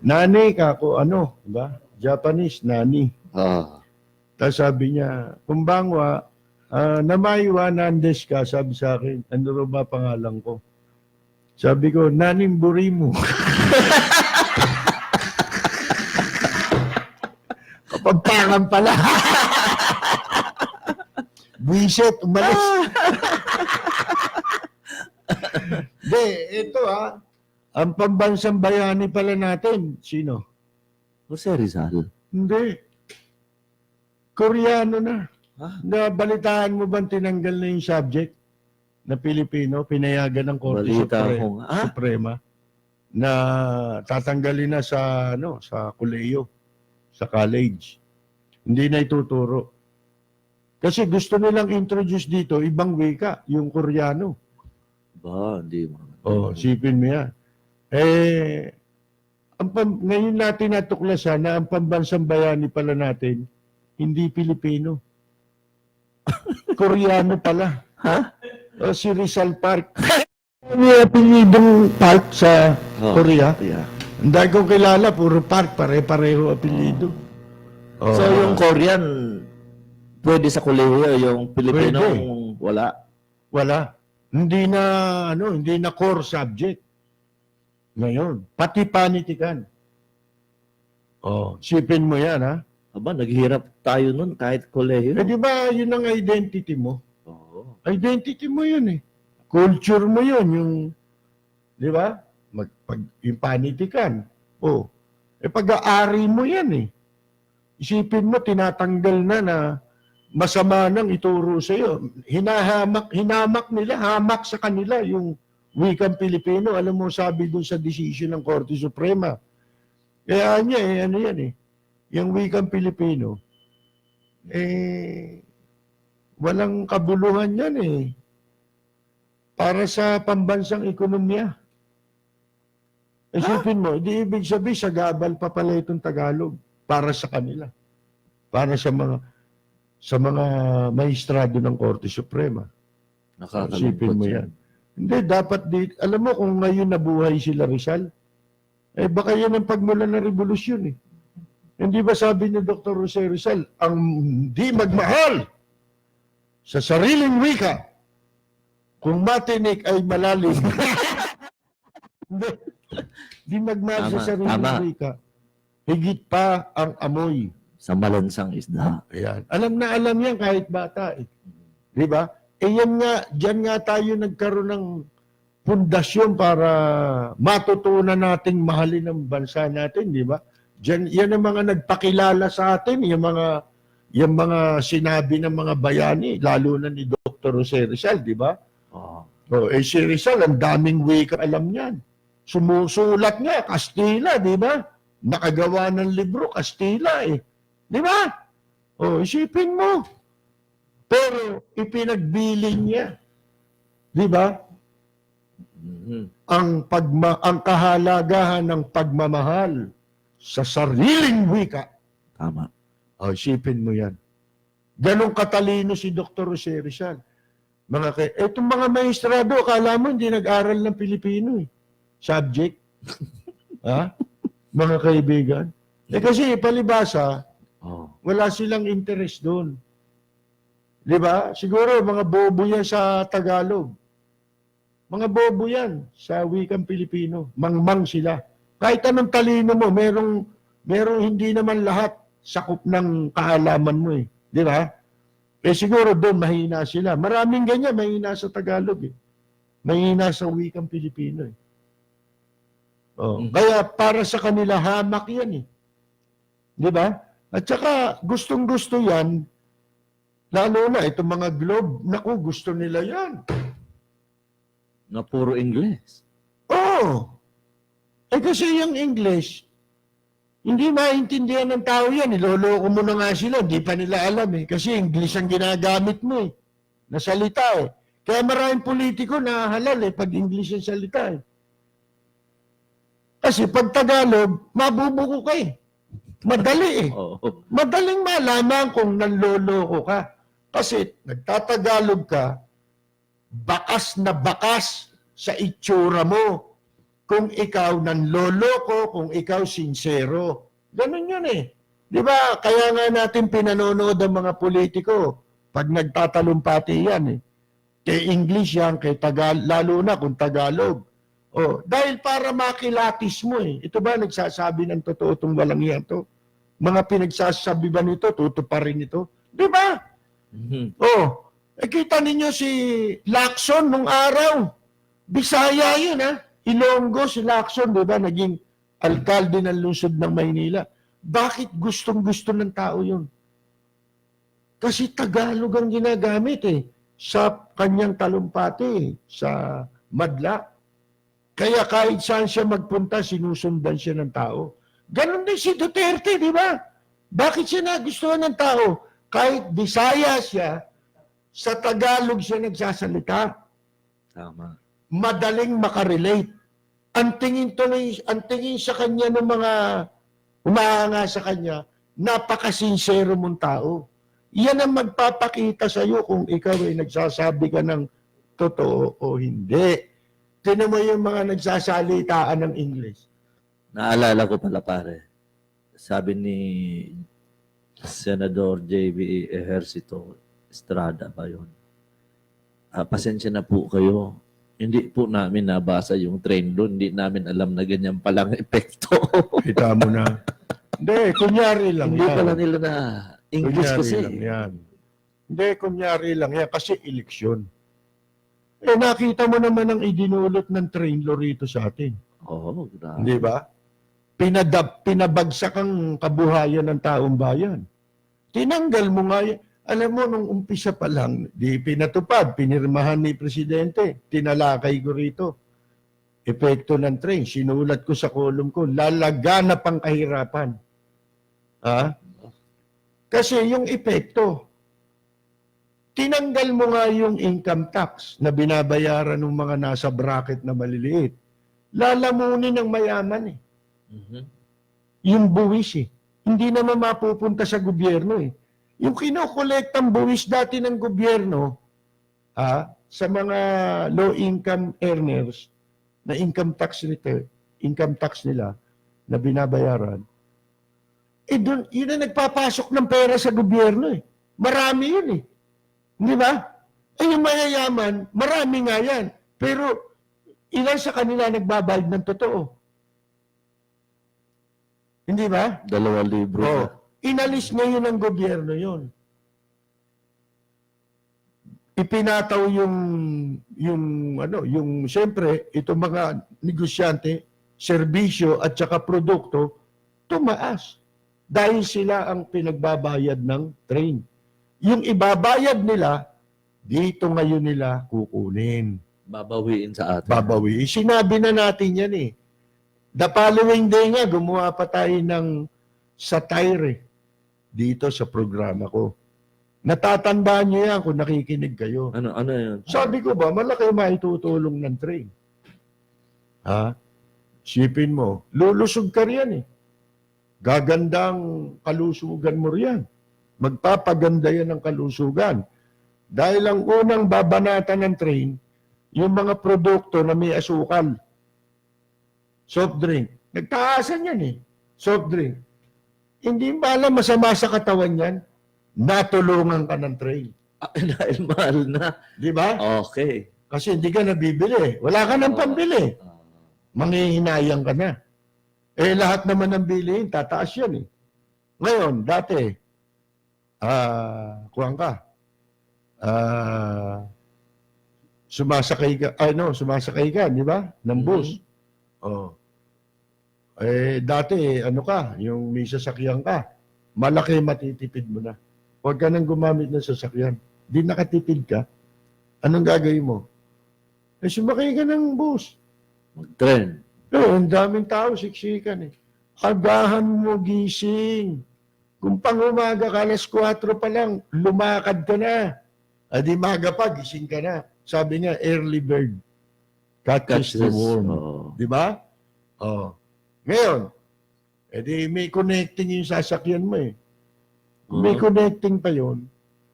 Nani, kako, ano, diba? Japanese, Nani. Ah. Tapos sabi niya, kumbangwa, namaiwa nandes ka, sabi sa akin, ano ro ba pangalan ko? Sabi ko, Naning Burimu. Kapagpangan pala. Buisit, umalis. Hindi, ito ang pambansang bayani pala natin, sino? Jose Rizal. Hindi. Koreano na. Ah. Nabalitaan mo bang tinanggal na yung subject na Pilipino, pinayagan ng Korte Balita ko nga. Suprema na tatanggalin na sa sa kolehiyo, sa college. Hindi na ituturo. Kasi gusto nilang introduce dito ibang wika, yung Koreano. Ba, hindi mo. Sipin mo yan. Ngayon natin natuklasan na ang pambansang bayani pala natin, hindi Pilipino. Koreano pala. Ha? Si Rizal Park. May apelidong Park sa Korea. Yeah. Hindi ko kilala, puro Park, pare-pareho apelido. So yung Korean, pwede sa kolehiyo, yung Pilipino, Pwede. wala. Wala. Hindi na core subject. Ngayon, pati panitikan. Sipin mo yan, ha? Aba, naghihirap tayo nun kahit kolehiyo. Di ba, yun ang identity mo? Oo. Identity mo yun, eh. Culture mo yun, yung, di ba? Yung panitikan. Pag-aari mo yan, eh. Isipin mo, tinatanggal na masama nang ituro sa iyo. Hinamak nila, hamak sa kanila yung wikang Pilipino. Alam mo, sabi dun sa decision ng Korte Suprema. Kaya niya, yung wikang Pilipino, walang kabuluhan yan, para sa pambansang ekonomiya. Isipin mo, di ibig sabihin, sagabal pa pala itong Tagalog para sa kanila. Para sa mga maestrado ng Korte Suprema. Isipin mo yan. Hindi, dapat alam mo kung ngayon nabuhay sila Rizal, baka yan ang pagmulan ng revolusyon, Hindi ba sabi ni Dr. Jose Rizal, ang di magmahal sa sariling wika, kung matinik ay malalim. Di magmahal sa sariling wika, higit pa ang amoy. Sa malansang isda. Ayan. Alam na alam yan kahit bata. Di ba? Diyan nga tayo nagkaroon ng pundasyon para matutunan nating mahalin ang bansa natin, di ba? Yan ang mga nagpakilala sa atin, yung mga sinabi ng mga bayani, lalo na ni Dr. Jose Rizal, di ba? Si Rizal, ang daming wika alam niyan. Sumusulat nga, Kastila, di ba? Nakagawa ng libro, Kastila, Di ba? Isipin mo. Pero ipinagbilin niya. Di ba? Ang kahalagahan ng pagmamahal sa sariling wika. Tama. Isipin mo yan. Ganong katalino si Dr. Jose Rizal. Itong mga maestrado, akala mo hindi nag-aral ng Pilipino Subject. Mga kaibigan. Kasi palibasa, wala silang interest doon. Di ba? Siguro mga bobo yan sa Tagalog. Mga bobo yan sa wikang Pilipino. Mangmang sila. Kahit anong talino mo, merong hindi naman lahat sakop ng kaalaman mo Di ba? Siguro doon mahina sila. Maraming ganyan, mahina sa Tagalog Mahina sa wikang Pilipino Kaya para sa kanila hamak yan Di ba? At saka gustong-gusto yan, lalo na itong mga globe, naku, gusto nila yan. Na puro Ingles. Kasi yung English, hindi maintindihan ng tao yan. Niloloko mo na nga sila, hindi pa nila alam Kasi English ang ginagamit mo na salita Kaya maraming politiko na halal pag English ang salita Kasi pag Tagalog, mabubuko ka Madali Madaling malaman kung nanloloko ka. Kasi nagtatagalog ka, bakas na bakas sa itsura mo. Kung ikaw nanloloko, kung ikaw sincero. Ganun yun eh. Di ba? Kaya nga natin pinanonood ang mga politiko pag nagtatalumpati yan eh. Kay English yan, kay lalo na kung Tagalog. Oh, dahil para makilatis mo eh. Ito ba nagsasabi ng totoo itong walang yan to? Mga pinagsasabi ba nito, tutuparin ito? Di ba? Mhm. Oh, kita ninyo si Lacson nung araw. Bisaya yun ha. Ilonggo si Lacson, di ba? Naging alkalde ng lungsod ng Maynila. Bakit gustong-gusto ng tao yun? Kasi Tagalog ang ginagamit eh. Sa kanyang talumpati, sa madla. Kaya kahit saan siya magpunta, sinusundan siya ng tao. Ganon din si Duterte, di ba? Bakit siya nagustuhan ng tao? Kahit Bisaya siya, sa Tagalog siya nagsasalita. Tama. Madaling makarelate. Ang tingin sa kanya ng mga humahanga sa kanya, napakasinsero mong tao. Yan ang magpapakita sa iyo kung ikaw ay nagsasabi ka ng totoo o hindi. Tinan mo yung mga nagsasalitaan ng English. Naalala ko pala pare, sabi ni Senador J.B. Ejercito Estrada ba yun? Pasensya na po kayo. Hindi po namin nabasa yung trend doon. Hindi namin alam na ganyan palang epekto. Kita mo na. Hindi, kunyari lang Hindi yan. pala nila na English Kunyari kasi. lang yan. Hindi, kunyari lang yan kasi eleksyon. Eh, nakita mo naman ang idinulot ng train law rito sa atin. Oo, grabe. Di ba? Pinabagsak ang kabuhayan ng taong bayan. Tinanggal mo nga yan. Alam mo, nung umpisa pa lang, di pinatupad, pinirmahan ni Presidente, tinalakay ko rito. Epekto ng train, sinulat ko sa column ko, lalaganap ang kahirapan. Ha? Kasi yung epekto, tinanggal mo nga yung income tax na binabayaran ng mga nasa bracket na maliliit. Lalamunin ng mayaman eh. Mhm. Yung buwis eh. Hindi naman mapupunta sa gobyerno eh. Yung kinokolektang buwis dati ng gobyerno sa mga low-income earners na income tax nila na binabayaran, doon, yun ang nagpapasok ng pera sa gobyerno eh. Marami yun eh. Di ba? Yung mayayaman, marami nga yan. Pero ilan sa kanila nagbabayad ng totoo? Hindi ba? 2,000 Oo. na. Inalis ngayon ng gobyerno yun. Ipinataw yung siyempre, itong mga negosyante, serbisyo at saka produkto, tumaas. Dahil sila ang pinagbabayad ng train. Yung ibabayad nila, dito ngayon nila kukunin. Babawiin sa atin. Babawi. Sinabi na natin yan eh. The following day nga, gumawa pa tayo ng satire dito sa programa ko. Natatandaan niyo yan kung nakikinig kayo. Ano yun? Sabi ko ba, malaki maitutulong ng train. Ha? Sipin mo, lulusog ka riyan eh. Gagandang kalusugan mo riyan. Magpapaganda yan ng kalusugan. Dahil ang unang babanata ng train, yung mga produkto na may asukal. Soft drink. Nagtaasan yan eh. Soft drink. Hindi ba alam masama sa katawan yan? Natulungan ka ng train. Dahil mahal na. Di ba? Okay. Kasi hindi ka nabibili. Wala ka ng pambili. Manghihinayang ka na. Eh, lahat naman ng bilihin, tataas yan eh. Ngayon, dati, kuwang ka, sumasakay ka, di ba? Ng bus. Oh. Eh, dati, yung may sasakyan ka, malaki matitipid mo na. Huwag ka nang gumamit ng sasakyan. Di nakatipid ka, anong gagawin mo? Eh, sumakay ka ng bus. Mag-trend. Ang daming tao, siksikan eh. Agahan mo gising. Kung pangumaga ka, alas 4 pa lang, lumakad ka na. Di maga pa, gising ka na. Sabi nga, early bird. Catches the worm. Oo. Di ba? Oh. Ngayon, edi may connecting yung sasakyan mo eh. May connecting pa yon.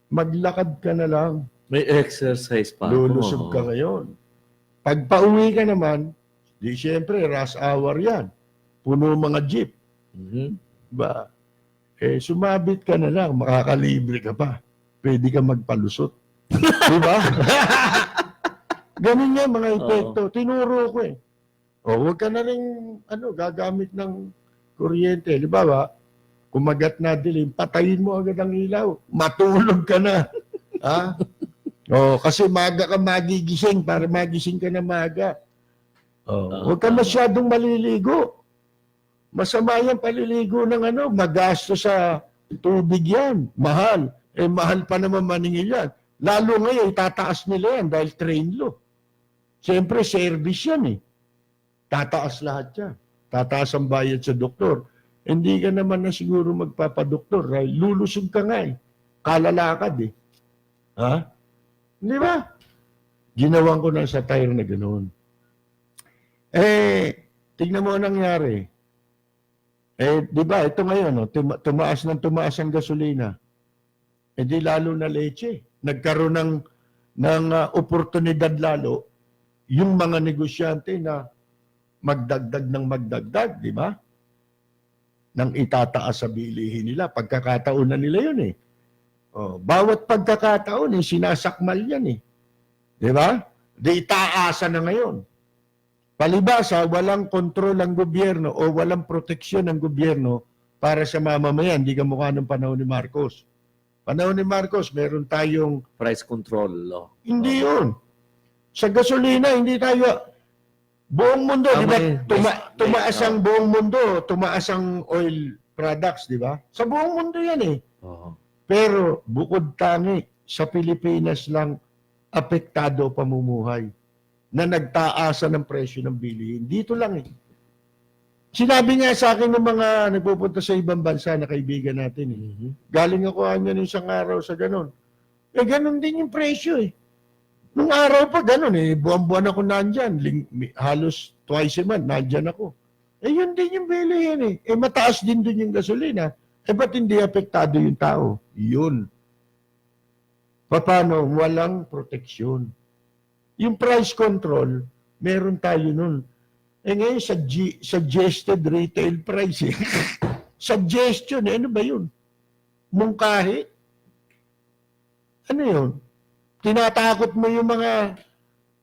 maglakad ka na lang. May exercise pa. Lulusog ka ngayon. Pag pauwi ka naman, di syempre, rush hour yan. Puno mga jeep. Mhm. Ba? Sumabit ka na lang, makakalibre ka pa. Pwede ka magpalusot. Di ba? Ganun yan mga epekto. Tinuro ko eh. Huwag ka na rin gagamit ng kuryente. Di ba? Kumagat na dilim, patayin mo agad ang ilaw. Matulog ka na. Ha? Kasi maga ka magigising para magising ka na maga. Huwag ka masyadong maliligo. Masama yan paliligo ng magasto sa tubig yan. Mahal. Mahal pa naman maningil yan. Lalo ngayon, tataas nila yan dahil train law. Siyempre, service yan eh. Tataas lahat yan. Tataas ang bayad sa doktor. Hindi ka naman na siguro magpapadoktor dahil lulusog ka nga eh. Kalalakad eh. Ha? Di ba? Ginawan ko na sa tire na ganoon. Tignan mo ang nangyari. Di ba, ito ngayon, tumaas ang gasolina. Di lalo na leche. Nagkaroon ng oportunidad lalo yung mga negosyante na magdagdag ng magdagdag, di ba? Nang itataas sa bilihin nila. Pagkakataon na nila yun eh. Bawat pagkakataon, sinasakmal yan eh. Di ba? Di itaasa na ngayon. Palibasa, walang kontrol ang gobyerno o walang proteksyon ng gobyerno para sa mamamayan. Hindi ka mukha ng panahon ni Marcos. Panahon ni Marcos, meron tayong... Price control law. Hindi yun. Sa gasolina, hindi tayo... Buong mundo, di ba? Tumaas ang buong mundo. Tumaas ang oil products, di ba? Sa buong mundo yan eh. Pero bukod tangi, sa Pilipinas lang apektado pamumuhay na nagtaasa ng presyo ng bilihin. Dito lang eh. Sinabi nga sa akin ng mga nagpupunta sa ibang bansa na kaibigan natin eh. Galing ako niya ng isang araw sa ganon. Ganon din yung presyo eh. Nung araw pa ganon eh. Buwan-buwan ako nandyan. Halos twice a month nandyan ako. Yun din yung bilihin eh. Mataas din dun yung gasolina. Ba't hindi apektado yung tao? Yun. Paano? Walang proteksyon. Yung price control, meron tayo nun. Ngayon, suggested retail price. Suggestion, ano ba yun? Mungkahi? Ano yun? Tinatakot mo yung mga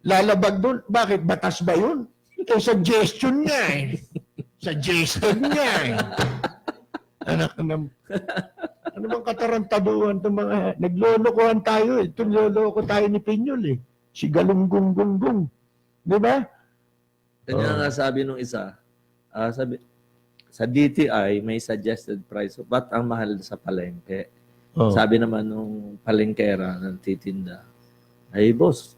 lalabag doon. Bakit? Batas ba yun? Suggestion nga eh. Suggested nga eh. Anak ng... Ano bang katarantaduhan itong mga... Naglolokohan tayo eh. Ito niloloko tayo ni Pinyol eh. Si Galunggong-gunggong. Di ba? Kanya nga sabi nung isa, sabi, sa DTI may suggested price. Ba't ang mahal sa palengke? Sabi naman nung palengkera ng titinda, ay boss,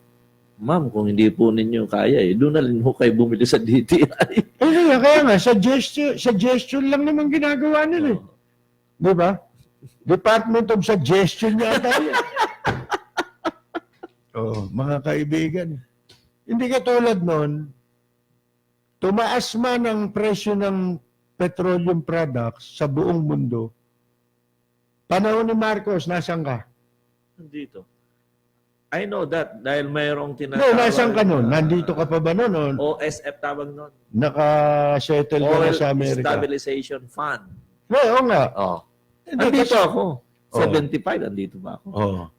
ma'am, kung hindi po ninyo kaya, doon na rin ho kayo bumili sa DTI. Kaya nga, suggestion lang naman ginagawa nila eh. Di ba? Department of Suggestion yata yan. Mga kaibigan. Hindi katulad nun, tumaas man ang presyo ng petroleum products sa buong mundo. Panahon ni Marcos, nasan ka? Nandito. I know that dahil mayroong tinatawag. No, nasan ka nun? Nandito ka pa ba nun? OSF tawag nun. Naka-settle ka na Oil sa Amerika? Stabilization Fund. Oo nga. Nandito ako. 75, nandito ba ako?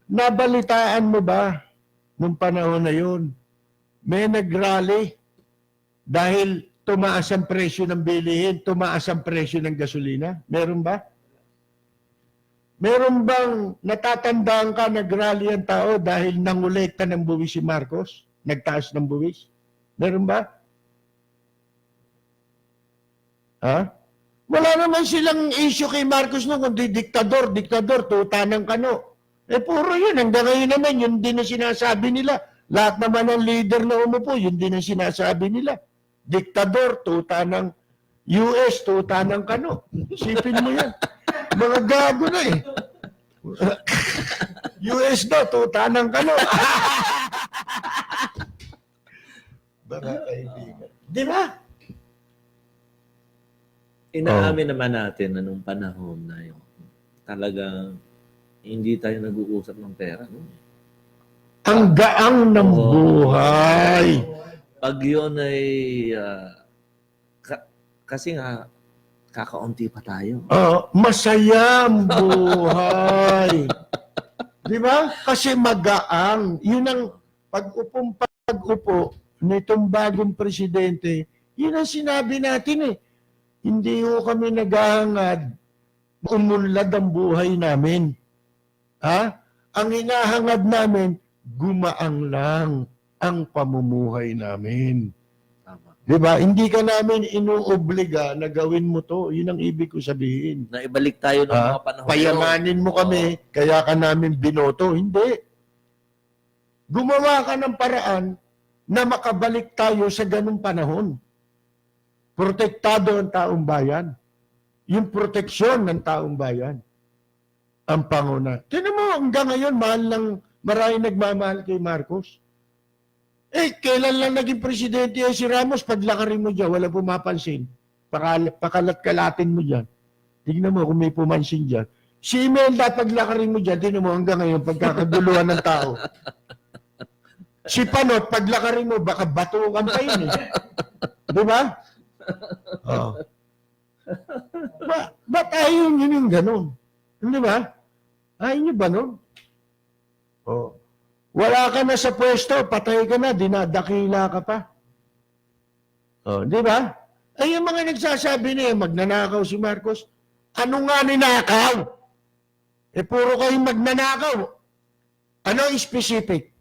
Nabalitaan mo ba nung panahon na yun? May nag-rally dahil tumaas ang presyo ng bilihin, tumaas ang presyo ng gasolina? Meron ba? Meron bang natatandaan ka nag-rally ang tao dahil nangulekta ng buwis si Marcos? Nagtaas ng buwis? Meron ba? Ha? Wala naman silang issue kay Marcos nung kundi diktador, tuta ng kano. Puro yun. Hanggang ngayon naman, yun din ang sinasabi nila. Lahat naman ng leader na umupo, yun din ang sinasabi nila. Diktador, tuta ng US, tuta ng kano. Isipin mo yan. Mga gago na eh. US daw, tuta ng kano. Mga kaibigan. Di ba? Inaamin naman natin na nung panahon na yun, talagang hindi tayo nag-uusap ng pera. No? Ang gaang ng Oo. buhay. Pag yun ay, kasi nga, kakaunti pa tayo. Masaya ang buhay. Di ba? Kasi magaang. Yun ang pag-upo nitong bagong presidente, yun ang sinabi natin eh. Hindi ho kami naghahangad, umunlad ang buhay namin. Ha? Ang hinahangad namin, gumaang lang ang pamumuhay namin. Tama. Di ba? Hindi ka namin inuobliga na gawin mo to. Yun ang ibig ko sabihin. Na ibalik tayo ng mga panahon. Payamanin mo kami, kaya ka namin binoto. Hindi. Gumawa ka ng paraan na makabalik tayo sa ganung panahon. Protektado ang taong bayan. Yung proteksyon ng taong bayan. Ang panguna. Tignan mo, hanggang ngayon, maraming nagmamahal kay Marcos. Kailan lang naging presidente si Ramos, paglakarin mo dyan, wala pumapansin. Pakalat-kalatin mo dyan. Tignan mo kung may pumansin dyan. Si Imelda, paglakarin mo dyan, tignan mo hanggang ngayon, pagkakaguluhan ng tao. Si Panot, paglakarin mo, baka batukan pa yun eh. Di ba? Oh. Ba't ayaw nyo yung ganun? Di ba? Ayaw nyo ba nun? Oh. Wala ka na sa pwesto, patay ka na, dinadakila ka pa. Oh, di ba? Ay, yung mga nagsasabi niya, magnanakaw si Marcos. Ano nga ninakaw? Puro kayong magnanakaw. Ano ang specific?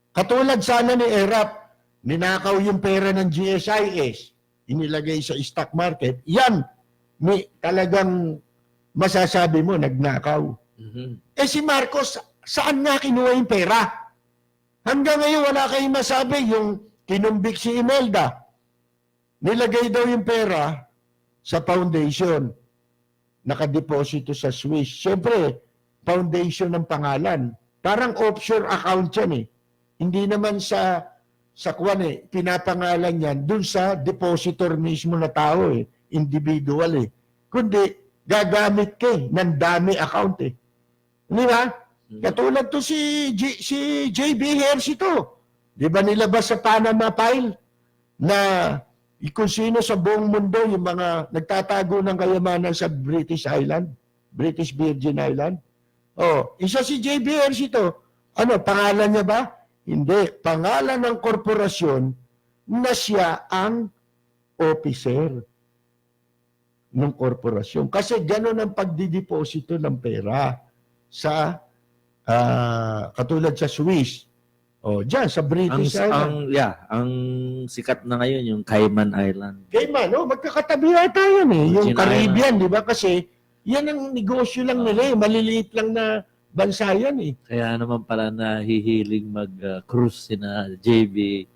Katulad sana ni Erap, ninakaw yung pera ng GSIS, inilagay sa stock market. Yan, may talagang masasabi mo, nagnakaw. Si Marcos, saan nga kinuha yung pera? Hanggang ngayon, wala kayong masabi yung kinumbik si Imelda. Nilagay daw yung pera sa foundation. Nakadeposito sa Swiss. Siyempre, foundation ng pangalan. Parang offshore account yan eh. Hindi naman sa kwan eh, pinapangalan yan dun sa depositor mismo na tao eh. Individual eh. Kundi, gagamit ka eh, ng dami account eh. Di ba? Katulad to si JB Hersi to. Di ba nilabas sa Panama File na kung sino sa buong mundo yung mga nagtatago ng kayamanan sa British Virgin Island. Isa si JB Hersi to. Ano, pangalan niya ba? Hindi. Pangalan ng korporasyon na siya ang officer ng korporasyon. Kasi gano'n ang pagdideposito ng pera sa katulad sa Swiss. Diyan sa British Island. Ang sikat na ngayon yung Cayman Island. Cayman, magkakatabi yata yun eh. Yung Virgin Caribbean, di ba? Kasi yan ang negosyo lang nila eh. Maliliit lang na bansa yan eh. Kaya naman pala nahihiling mag-cruise sina JB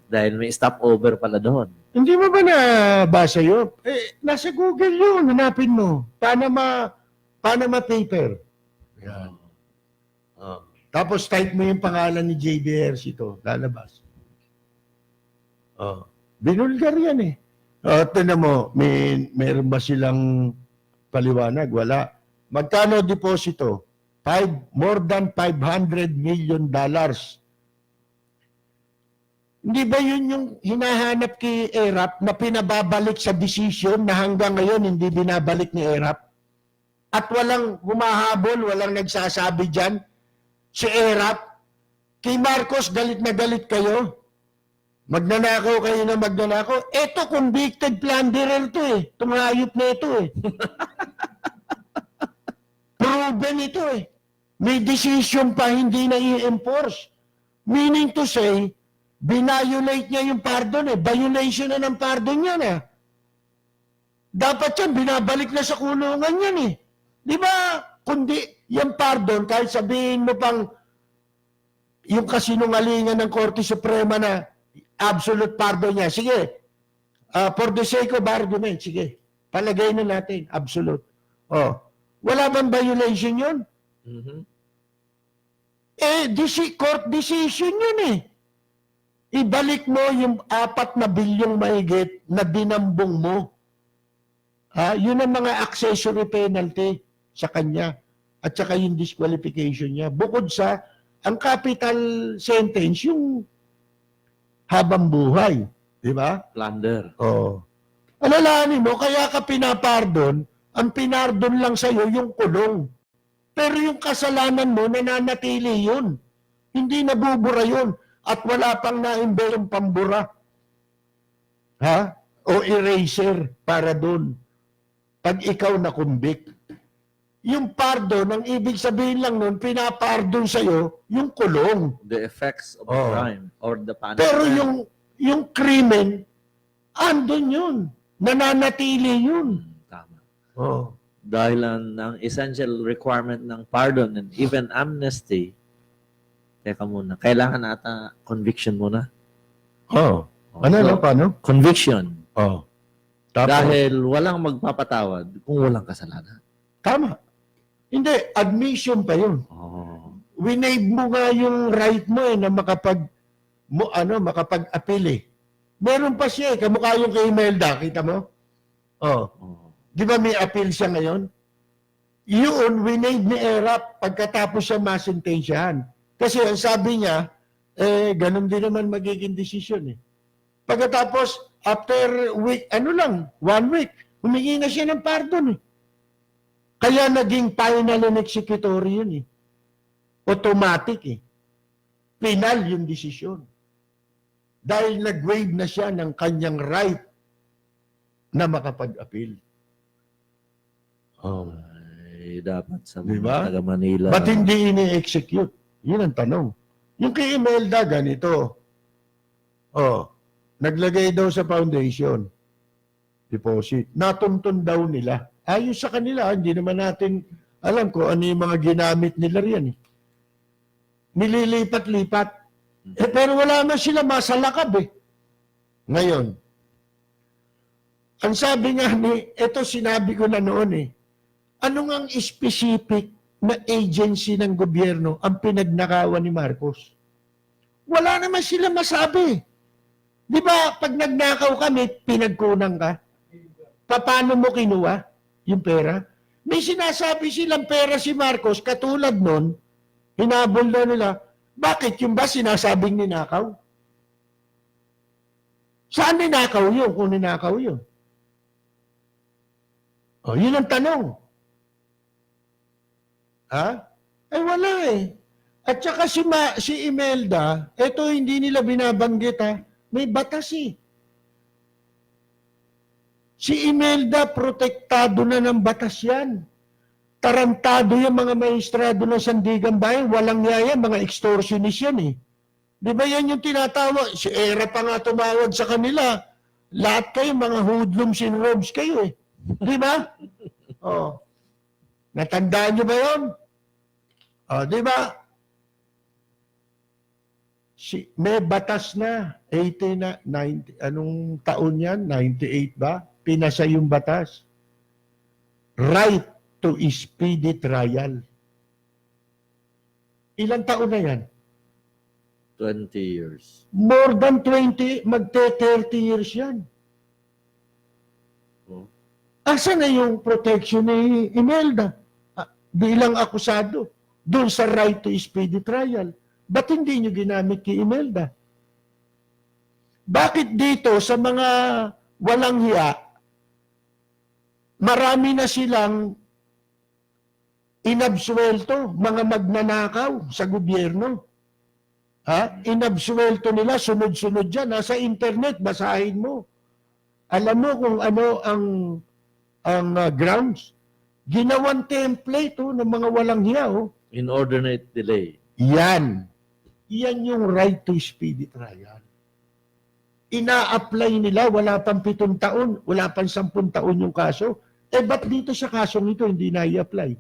dahil may stopover pala doon. Hindi mo ba nabasa yun? Nasa Google yun. Hanapin mo. Panama paper. Yan. Tapos type mo yung pangalan ni JBR ito. Lalabas. Binulgar yan eh. Tignan mo, meron ba silang paliwanag? Wala. Magkano deposito? More than $500 million. Hindi ba yun yung hinahanap kay Erap na pinababalik sa decision na hanggang ngayon hindi binabalik ni Erap? At walang humahabol, walang nagsasabi dyan. Si Erap, kay Marcos, galit na galit kayo. Magnanakaw kayo na magnanakaw. Ito, convicted plunderer to eh. Tumahayop na ito eh. Proven ito eh. May decision pa hindi na i-enforce. Meaning to say, binayolate niya yung pardon eh. Violation na ng pardon yan eh. Dapat yan, binabalik na sa kulungan yan eh. Di ba? Kundi, yung pardon, kahit sabihin mo pang yung kasinungalingan ng Korte Suprema na absolute pardon niya. Sige, for the sake of argument, sige, palagay na natin, absolute. Wala bang violation yun? Court decision yun eh. Ibalik mo yung 4 na bilyong mahigit na dinambong mo. Yun ang mga accessory penalty sa kanya. at saka yung disqualification niya. Bukod sa, ang capital sentence, yung habang buhay. Di ba? Plunder. Oo. Alalahanin mo, kaya ka pinapardon, ang pinardon lang sa'yo yung kulong. Pero yung kasalanan mo, nananatili yun. Hindi nabubura yun. At wala pang naimbe yung pambura. Ha? O eraser para dun. Pag ikaw nakumbik. Yung pardon, ang ibig sabihin lang nun, pinapardon sa'yo yung kulong. The effects of the Oh. crime or the punishment. Pero yung krimen, andun yun. Nananatili yun. Tama. Oh. Dahil ang essential requirement ng pardon and even amnesty, teka muna, kailangan ata conviction muna. Oh. Ano So, lang, paano? Conviction. Oh. Tapos, Dahil walang magpapatawad kung walang kasalanan. tama. Hindi, admission pa yun. Oh. Winave mo nga yung right mo na makapag-appeal eh. Meron pa siya eh, kamukha yung kay Imelda, kita mo? Oh. Oh. Di ba may appeal siya ngayon? Yun, winave ni ERAP pagkatapos siya masintensyahan. Kasi ang sabi niya, ganun din naman magiging desisyon eh. Pagkatapos, after week, 1 week, humingi na siya ng pardon eh. Kaya naging final and executory yun eh. Automatic eh. Penal yung desisyon. Dahil nag-waive na siya ng kanyang right na makapag-appeal. Oh. Ay, dapat sa mga Diba? taga Manila. Ba't hindi ini-execute? Yun ang tanong. Yung kay Imelda, ganito. Oh, naglagay daw sa foundation. Deposit. Natuntun daw nila. Ayos sa kanila, hindi naman natin alam kung ano yung mga ginamit nila riyan. Nililipat-lipat. Pero wala na sila masalakab eh. Ngayon, ang sabi nga ito sinabi ko na noon eh, ano nga ang specific na agency ng gobyerno ang pinagnakawan ni Marcos? Wala naman sila masabi. Di ba, pag nagnakaw kami, pinagkunang ka? Paano mo kinuha yung pera? May sinasabi silang pera si Marcos, katulad nun, hinabol na nila, bakit yung ba sinasabing ninakaw? Saan ninakaw yun kung ninakaw yun? O, yun ang tanong. Ha? Ay wala eh. At saka si Imelda, eto hindi nila binabanggit ha, may batas eh. Si Imelda, protektado na ng batas yan. Tarantado yung mga maestrado ng Sandigan Bayan, walang yaya, mga extortionist yan eh. Di ba yan yung tinatawag? Si Era pa nga tumawag sa kanila. Lahat kayo, mga hoodlums and robes kayo eh. Di ba? Oh. Natandaan nyo ba yun? Oh, di ba? May batas na. 80 na, 90, anong taon yan? 98 ba? Pinasa yung batas. Right to speedy trial. Ilang taon na yan? 20 years. More than 20, magte-30 years yan. Oh. Asa na yung protection ni Imelda bilang akusado doon sa right to speedy trial? Ba't hindi nyo ginamit kay Imelda? Bakit dito sa mga walang hiya, marami na silang inabsuelto, mga magnanakaw sa gobyerno? Ha? Inabsuelto nila, sunod-sunod dyan. Nasa internet, basahin mo. Alam mo kung ano ang grounds. Ginawang template ng mga walang hiya. Inordinate delay. Yan. Yan yung right to speedy trial. Ina-apply nila, wala pang 7 taon, wala pang 10 taon yung kaso. Ba't dito sa kasong ito hindi na-i-apply?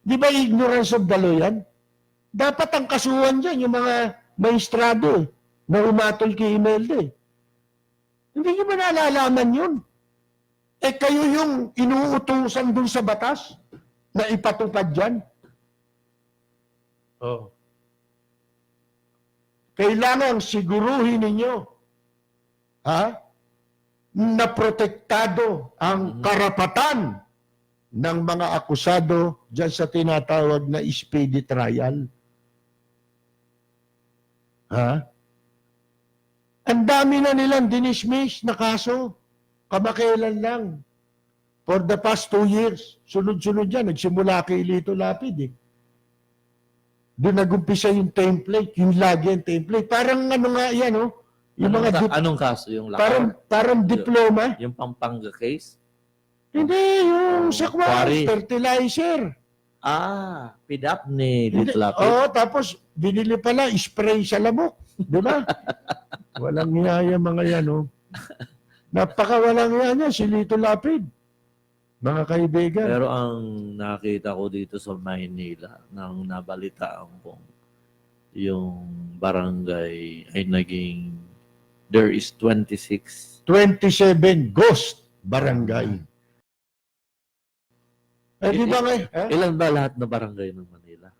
Di ba ignorance of the law yan? Dapat ang kasuhan dyan, yung mga maestrado na umatol kay Imelda. Hindi nyo ba nalalaman yun? Kayo yung inuutusan dun sa batas na ipatupad dyan? Oh. Kailangan siguruhin ninyo na protektado ang karapatan ng mga akusado dyan sa tinatawag na speedy trial. Ha? Ang dami na nilang dinismiss na kaso. Kamakailan lang. For the past 2 years. Sunod-sunod yan. Nagsimula kay Lito Lapid eh. Doon nagumpisa yung template. Yung lagi yung template. Parang ano nga yan, oh. Yung mga Anong kaso? Yung parang diploma. Yung Pampanga case? Hindi, yung sa Quarry. fertilizer. PDAP ni Hindi. Lito Lapid. Oo, tapos binili pala, spray sa lamok. Di ba? Walang hiyaya mga yan, oh. Napakawalang hiyaya si Lito Lapid. Mga kaibigan. Pero ang nakita ko dito sa Maynila, nang nabalitaan ko, yung barangay ay naging, there is 26. 27 ghost barangay. Eh, di ba ngayon? Ilan ba lahat na barangay ng Manila?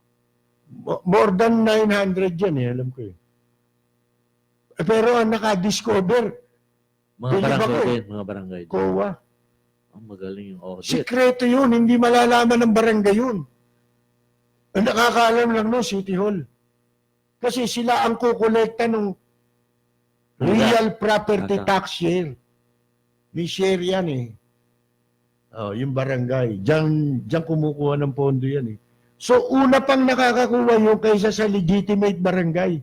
More than 900 yan eh, alam ko eh. Pero ang naka-discover, Mga Di ba barangay ko? din, mga barangay din. COA. Ang magaling yung audit. Sikreto yun, hindi malalaman ng barangay yun. Ang nakakaalam lang no, City Hall. Kasi sila ang kukolekta ng real property tax share. May share yan eh. Oh, yung barangay. Diyan kumukuha ng pondo yan eh. So, una pang nakakakuha yung kaysa sa legitimate barangay.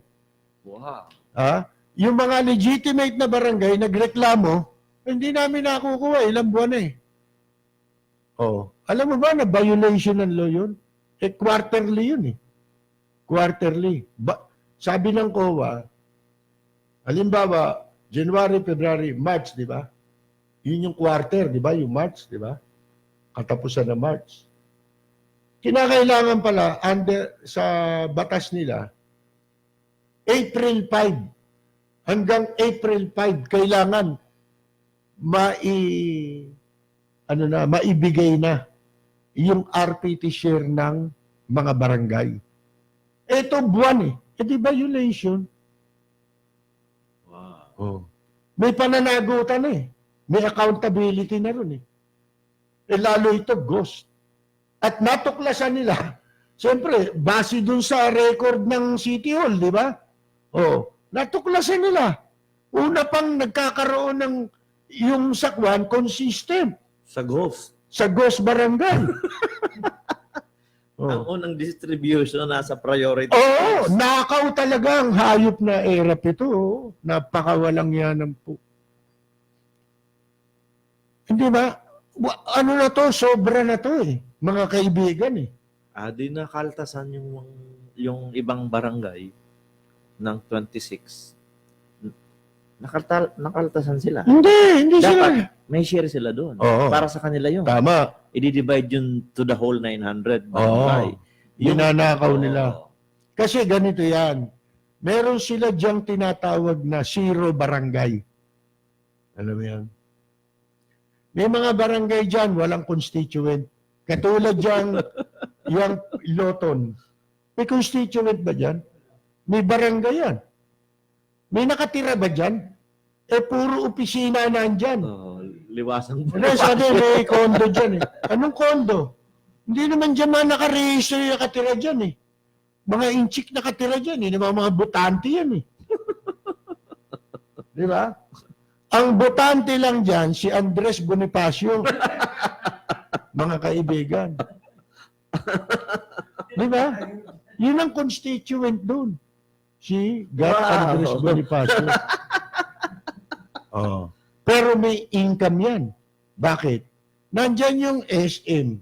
Wow. Ha? Yung mga legitimate na barangay, nagreklamo, hindi namin nakukuha. Ilang buwan eh. Oh. Alam mo ba na violation ng law yun? Eh, quarterly yun eh. Quarterly. Sabi ng COA, halimbawa, January, February, March, di ba? Yun yung quarter, di ba? Yung March, di ba? Katapusan ng March. Kinakailangan pala, sa batas nila, April 5 hanggang April 5, kailangan maibigay na yung RPT share ng mga barangay. Ito buwan eh. E di violation. Wow. Oh. May pananagutan eh. May accountability na ron eh. Eh lalo ito ghost. At natuklasan nila, siyempre, base dun sa record ng City Hall, di ba? Oh, natuklasan nila. Una pang nagkakaroon ng yung sakwan consistent Sa ghost. sa ghost barangay. Ang unang distribution nasa priority. Oo, nakaw talaga ang hayop na erap ito. Oh. Napakawalang yan po. Hindi ba? Ano na to? Sobra na to eh. Mga kaibigan eh. Di nakaltasan yung ibang barangay ng 26. Nakaltasan sila. Hindi sila. Dapat may share sila doon. Oo. Para sa kanila yun. Tama. I-divide yun to the whole 900 Oo. barangay. Ninanakaw Oo. nila. Kasi ganito yan. Meron sila diyang tinatawag na zero barangay. Alam mo yan? May mga barangay dyan, walang constituent. Katulad dyan, yung Loton. May constituent ba dyan? May barangay yan. May nakatira ba dyan? Eh, puro opisina nandyan. Liwasan mo. Ano sabi, may kondo dyan eh. Anong kondo? Hindi naman dyan mga nakaregister yung nakatira dyan eh. Mga inchik nakatira dyan eh. Mga butante yan eh. Di ba? Ang butante lang dyan, si Andres Bonifacio. Mga kaibigan. Di ba? Yun ang constituent doon. Si Andres Bonifacio. Oh. Pero may income yan. Bakit? Nandyan yung SM.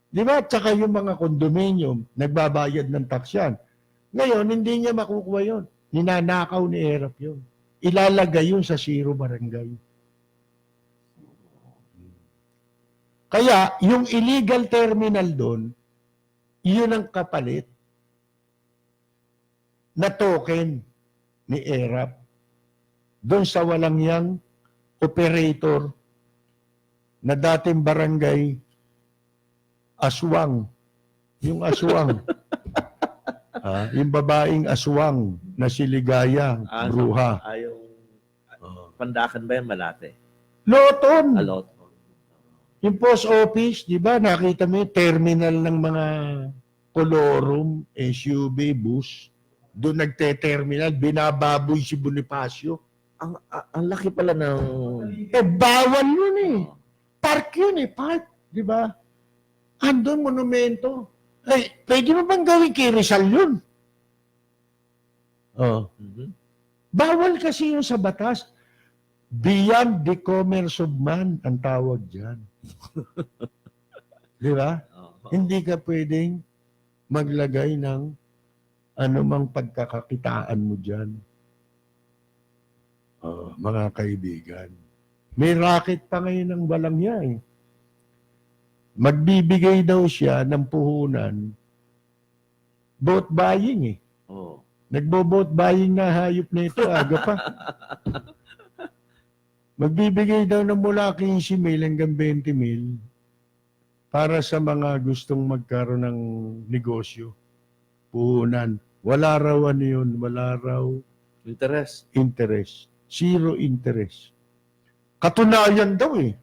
Di ba? Tsaka yung mga condominium, nagbabayad ng tax yan. Ngayon, hindi niya makukuha yun. Ninanakaw ni Erap yun. Ilalagay yun sa zero barangay. Kaya, yung illegal terminal doon, yun ang kapalit na token ni Erap doon sa walang yang operator na dating barangay Aswang. Yung Aswang. Yung babaeng Aswang na si Ligaya, bruha. Yung Pandakan ba yan, Malate? Loton. Alot. Yung post office, di ba, nakita mo yung terminal ng mga Colorum, SUV, bus. Doon nagte-terminal, binababoy si Bonifacio. Ang laki pala ng... Bawal yun eh. Park yun eh, park. Di ba? Andun, monumento. Pwede mo bang gawin kay Rizal yun? Oh. Mhm. Bawal kasi yun sa batas. Beyond the commerce of man, ang tawag dyan. Di ba? Oo. Hindi ka pwedeng maglagay ng anumang pagkakakitaan mo dyan. Mga kaibigan. May racket pa ngayon ng walang niya eh. Magbibigay daw siya ng puhunan, vote buying eh. Oo. Nagbo-vote buying na hayop na ito, aga pa. Magbibigay daw ng mula 15 mil hanggang 20 mil para sa mga gustong magkaroon ng negosyo. Puhunan. Wala raw ano yun, wala raw Interest. interest. Zero interest. Katunayan daw eh.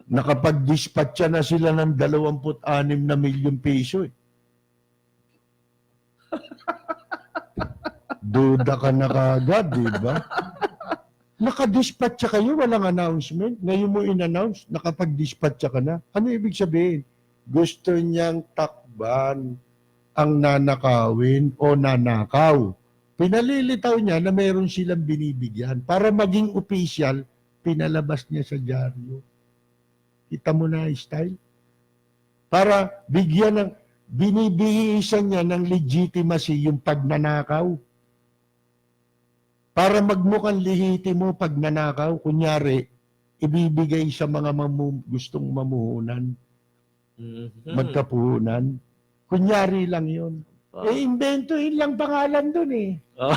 Nakapag-dispatcha na sila ng 26 na milyong piso eh. Duda ka na kagad, di ba? Nakadispatcha kayo, walang announcement. Ngayon mo in-announce, nakapag-dispatcha ka na. Ano ibig sabihin? Gusto niyang takban ang nanakawin o nanakaw. Pinalilitaw niya na meron silang binibigyan. Para maging official, pinalabas niya sa dyaryo. Kita mo na style? Para bigyan ng, binibihisan niya ng legitimacy yung pagnanakaw. Para magmukhang lehitimo pag nanakaw, kunyari, ibibigay sa mga gustong mamuhunan, magkapuhunan. Kunyari lang yun. Inventoin lang pangalan dun eh. Oh.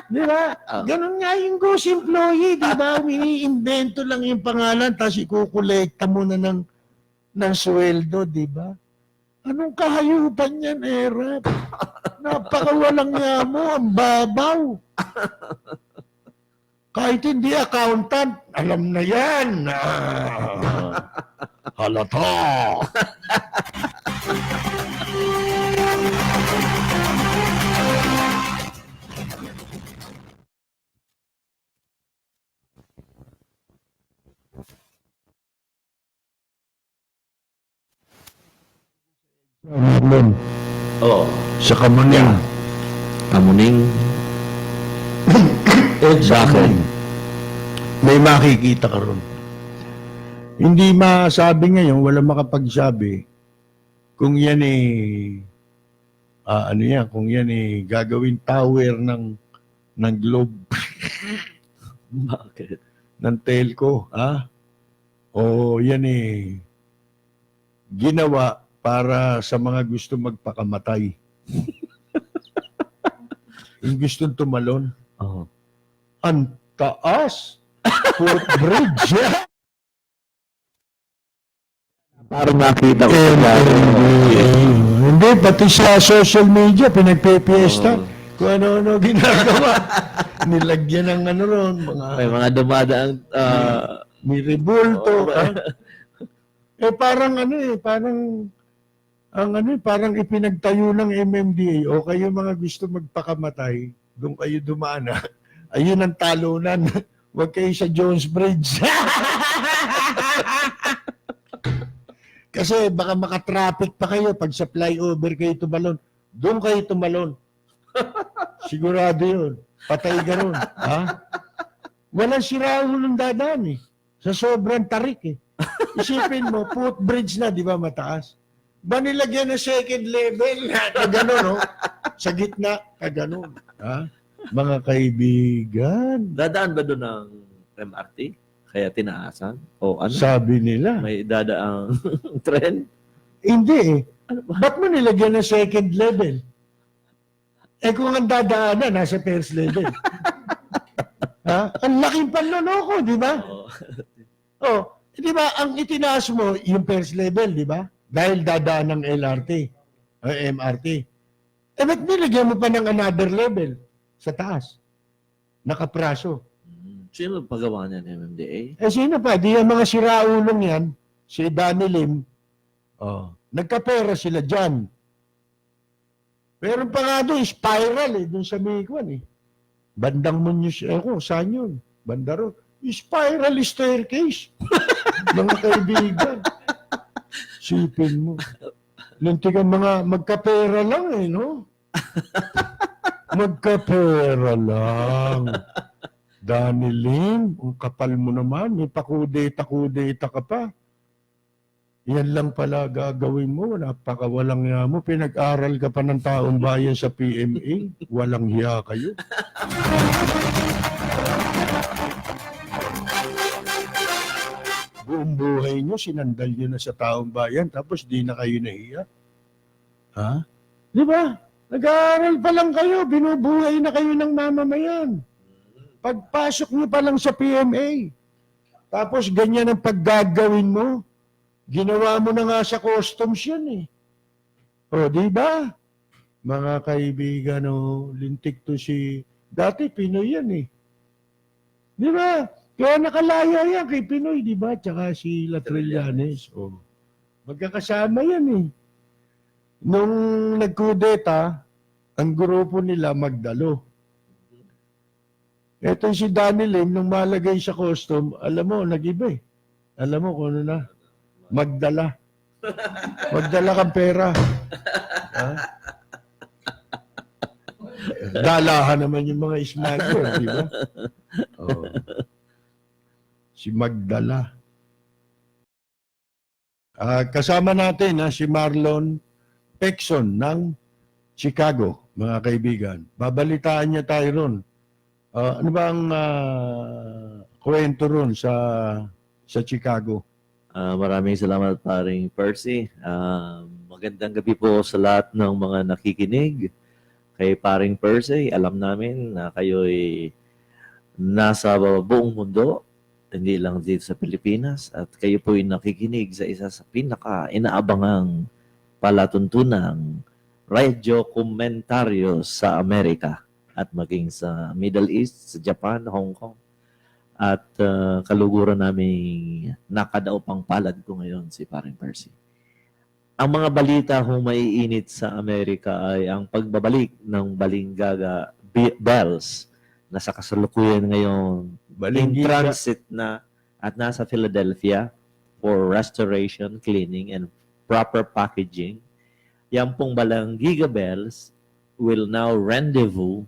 Di ba? Ganun nga yung ghost employee, di ba? Ini-invento lang yung pangalan, tapos ikukolekta mo na ng sweldo, di ba? Anong kahayupan yan, Erap? Napakawalang nga mo, ang babaw. Kahit hindi accountant, alam na yan. Halata. Marlon, Oo. sa Kamuning. Kamuning. Bakit? May makikita ka ron. Hindi masabi ngayon, wala makapagsabi kung yan ano yan, kung yan gagawin tower ng globe, Bakit? ng telco, o yan ginawa para sa mga gusto magpakamatay. Yung gustong tumalon. Oo. Ang taas. Footbridge. Para makita ko. Hindi, pati sa social media, pinagpe-fiesta. Oo. Kung ano-ano ginagawa. Nilagyan ng ano ron, May mga dumadaang... may rebulto. Oo. Parang parang ipinagtayo ng MMDA o kayo mga gusto magpakamatay, doon kayo dumana. Ayun ang talunan. Huwag kayo sa Jones Bridge. Kasi baka makatraffic pa kayo pag sa flyover kayo tumalon. Doon kayo tumalon. Sigurado yun. Patay ka ron. Walang siraulo ng dadaan eh. Sa sobrang tarik eh. Isipin mo, footbridge na, di ba, mataas? Ba nilagyan ng second level na gano'n, no? Sa gitna, gano'n. Mga kaibigan, Dadaan ba doon ng MRT? Kaya tinaasan? O ano? sabi nila. May dadaang trend? Hindi eh. Ano ba? Ba't mo nilagyan ng second level? Kung ang dadaanan, nasa first level. Ang laking panloloko, di ba? Oo. Di ba, ang itinaas mo, yung first level, di ba? Dahil dadaan ng LRT o MRT. Ba't nilagyan mo pa ng another level sa taas? Nakapraso. Sino pagawa niya ng MMDA? Eh, sino pa? Di yung mga siraulong yan, si Danny Lim, nagkapera sila dyan. Meron pa nga doon, spiral doon sa Miguan Bandang Munyos, saan yun? Bandaro. Spiral staircase. Mga kaibigan. Sipin mo. Lintigan mga magkapera lang no? Magkapera lang. Danny Lim, ang kapal mo naman. May pakudeta ka pa. Yan lang pala gagawin mo. Napakawalang hiya mo. Pinag-aral ka pa ng taong bayan sa PMA. Walang hiya kayo. Buong buhay nyo, sinandal nyo na sa taong bayan, tapos di na kayo nahiya. Ha? Di ba? Nag-aaral pa lang kayo, binubuhay na kayo ng mamamayan. Pagpasok nyo pa lang sa PMA, tapos ganyan ang paggagawin mo. Ginawa mo na nga sa customs yan O, di ba? Mga kaibigan, lintik to si... Dati, Pinoy yan Di ba? Kaya nakalaya yan kay Pinoy, di ba? Tsaka si Latrillanes. Magkakasama yan Nung nagkudeta, ang grupo nila Magdalo. Ito si Danny Lim, nung malagay sa custom, alam mo, nag-iba Alam mo kung ano na? Magdala. Magdala kang pera. Ha? Dalahan naman yung mga smuggler, di ba? Si Magdala. Kasama natin si Marlon Pexon ng Chicago, mga kaibigan. Babalitaan niya tayo ron. Ano ba ang kwento ron sa Chicago? Maraming salamat, paring Percy. Magandang gabi po sa lahat ng mga nakikinig. Kay paring Percy, alam namin na kayo'y nasa buong mundo, hindi lang dito sa Pilipinas, at kayo po'y nakikinig sa isa sa pinaka-inaabangang palatuntunang radyo komentaryo sa Amerika at maging sa Middle East, sa Japan, Hong Kong. At kaluguran naming nakadaop ang palad ko ngayon si paring Percy. Ang mga balita kung maiinit sa Amerika ay ang pagbabalik ng Balingaga Bells na sa kasalukuyan ngayon in transit na at nasa Philadelphia for restoration, cleaning, and proper packaging. Yan pong Balingaga Bells will now rendezvous.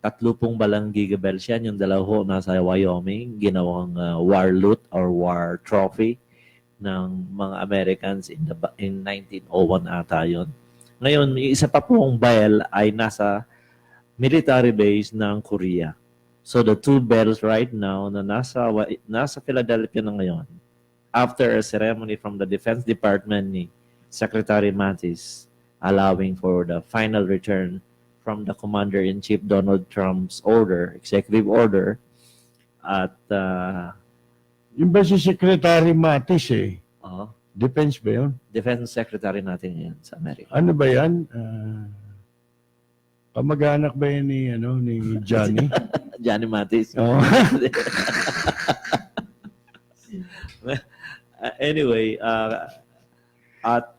3 pong Balingaga Bells yan. Yung dalawa nasa Wyoming, ginawang war loot or war trophy ng mga Americans in 1901 ata yun. Ngayon, yung isa pa pong bell ay nasa military base ng Korea. So the 2 bells right now na nasa Philadelphia na ngayon, after a ceremony from the Defense Department ni Secretary Mattis allowing for the final return from the Commander-in-Chief Donald Trump's executive order, at yung ba si Secretary Mattis Defense ba yun? Defense Secretary natin ngayon sa Amerika. Ano ba yan? Kamag-anak ba yan ni Johnny? Johnny Mattis. Anyway, at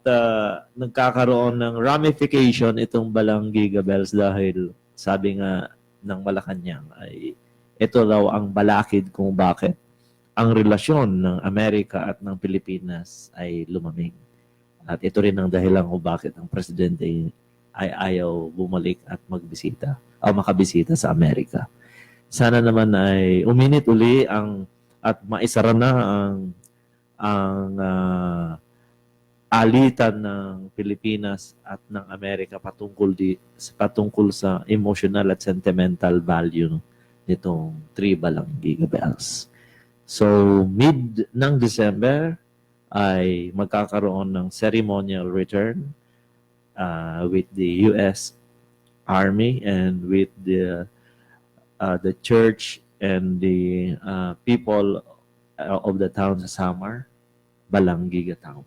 nagkakaroon ng ramification itong Balingaga Bells dahil sabi nga ng Malacanang ay ito raw ang balakid kung bakit ang relasyon ng Amerika at ng Pilipinas ay lumamig. At ito rin ang dahilan kung bakit ang presidente ay ayaw bumalik at magbisita o makabisita sa Amerika. Sana naman ay uminit uli at maisara na ang alitan ng Pilipinas at ng Amerika patungkol sa emotional at sentimental value nitong 3 Balingaga Bells. So, mid ng December ay magkakaroon ng ceremonial return with the U.S. Army and with the church and the people of the town sa Samar, Balingaga Town.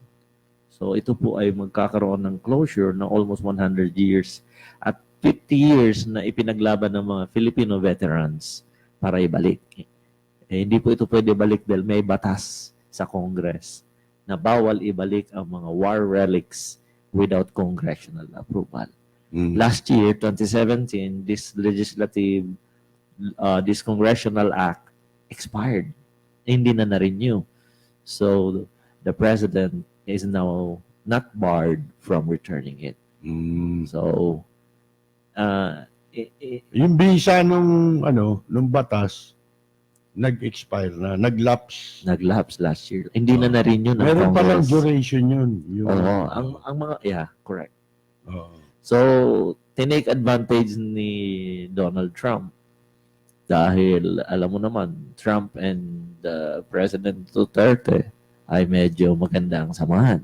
So, ito po ay magkakaroon ng closure ng almost 100 years at 50 years na ipinaglaban ng mga Filipino veterans para ibalik. Hindi po ito pwede balik dahil may batas sa Congress na bawal ibalik ang mga war relics without congressional approval. Last year, 2017, this congressional act expired. Hindi na na-renew. So, the president is now not barred from returning it. So, Yung visa nung batas, nag-expire na, nag-lapse. nag-lapse last year. Hindi na na-renew ng Meron palang Congress. duration yun. Oo, ang mga, correct. Oo. So, tinake advantage ni Donald Trump dahil alam mo naman, Trump and President Duterte ay medyo maganda ang samahan.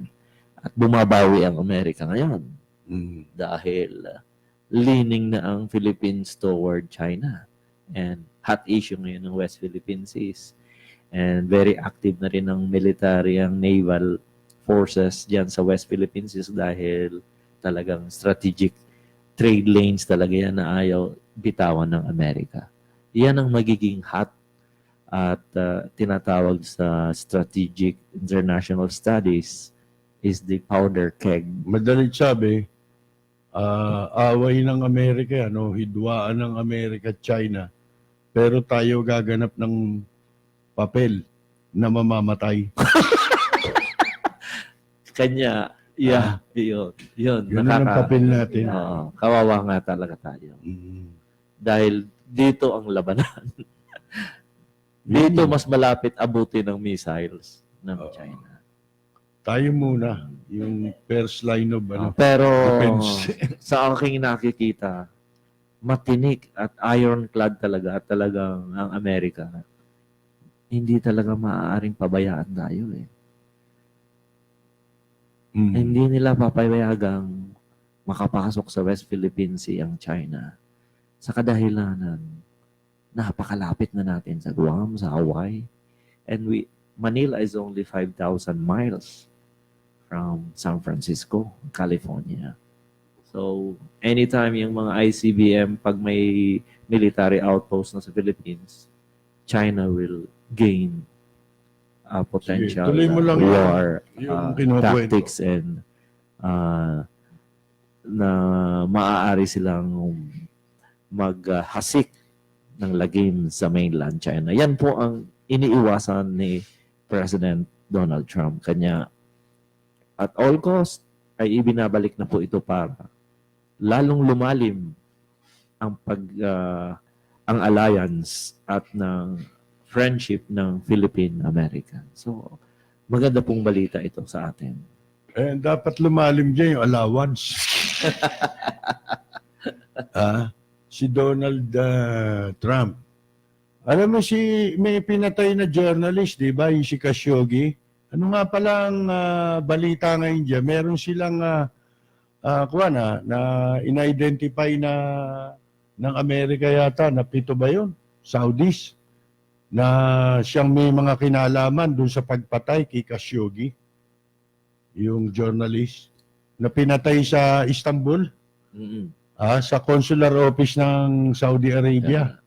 At bumabawi ang Amerika ngayon dahil leaning na ang Philippines toward China. And hot issue ngayon ng West Philippine Seas. And very active na rin ang military, ang naval forces dyan sa West Philippine Seas dahil talagang strategic trade lanes talaga yan na ayaw bitawan ng Amerika. Yan ang magiging hot at tinatawag sa strategic international studies is the powder keg. Madalit sabi, away ng Amerika, hidwaan ng Amerika at China. Pero tayo gaganap ng papel na mamamatay. Kanya, yun. Yun ang papel natin. Oo, kawawa nga talaga tayo. Dahil dito ang labanan. Dito mas malapit abutin ng missiles ng China. Tayo muna, yung first line of Pero defense. sa aking nakikita, matinik at ironclad talaga at talagang ang Amerika. Hindi talaga maaaring pabayaan tayo eh. Hindi nila papayagang makapasok sa West Philippine Sea ang China sa kadahilanan napakalapit na natin sa Guam, sa Hawaii. And Manila is only 5,000 miles from San Francisco, California. So, anytime yung mga ICBM, pag may military outpost na sa Philippines, China will gain potential Sige, tuloy mo lang war yung kinukwento. tactics and na maaari silang maghasik ng lagim sa mainland China. Yan po ang iniiwasan ni President Donald Trump. Kanya at all cost ay ibinabalik na po ito para lalong lumalim ang ang alliance at ng friendship ng Philippine-American. So, maganda pong balita ito sa atin. Dapat lumalim dyan yung allowance. Si Donald Trump. Alam mo may pinatay na journalist, di ba? Yung si Khashoggi. Ano nga palang balita ngayon dyan? Meron silang na in-identify na ng Amerika yata, na 7 ba yun? Saudis. Na siyang may mga kinalaman dun sa pagpatay kay Khashoggi. Yung journalist. Na pinatay sa Istanbul. Sa consular office ng Saudi Arabia.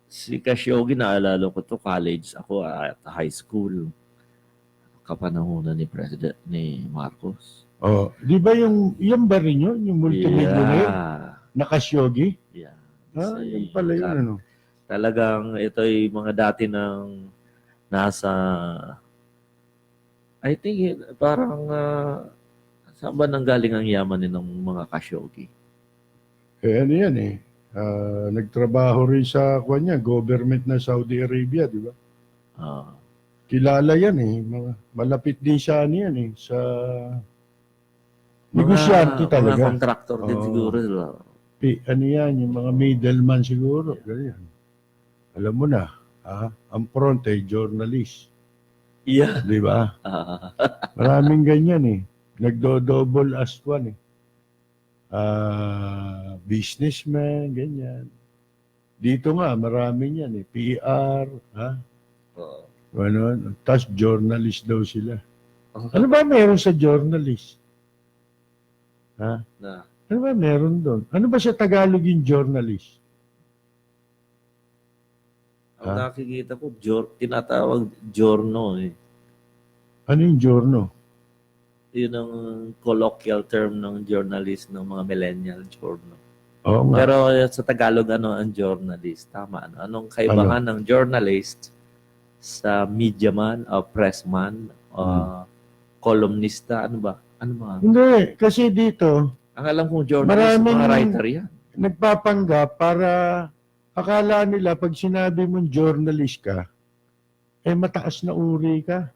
Si Khashoggi, naalala ko to college. Ako at high school. Kapanahonan ni President ni Marcos. Di ba yung ba rin yun? Yung multimillionaire na Khashoggi? Yeah. Yun pala yun. Talagang ito'y mga dati ng nasa I think parang saan ba nanggaling ang yaman ng mga Khashoggi? Ano yan nagtrabaho rin sa government na Saudi Arabia, di ba? Kilala yan malapit din siya sa negosyante talaga. Mga contractor din siguro. Ano yan, yung mga middleman siguro. Ganyan. Alam mo na, ang front journalist. Yeah. Di ba? Maraming ganyan Nagdo-double as one businessman, ganyan. Dito nga, marami yan PR, Tapos journalist daw sila. Ano ba meron sa journalist? Ano ba meron doon? Ano ba sa Tagalog yung journalist? Ang nakikita ko, tinatawag giorno eh. Ano yung giorno? Yun ang colloquial term ng journalist ng mga millennial giorno. Oo nga. Pero sa Tagalog, ano ang journalist? Tama. Ano? Anong kaibahan ng journalist sa media man o press man o columnista? Ano ba? Ano ba? Hindi, kasi dito, Ang alam kong journalist, Maraming- mga writer yan. nagpapanggap para akala nila pag sinabi mong journalist ka, eh mataas na uri ka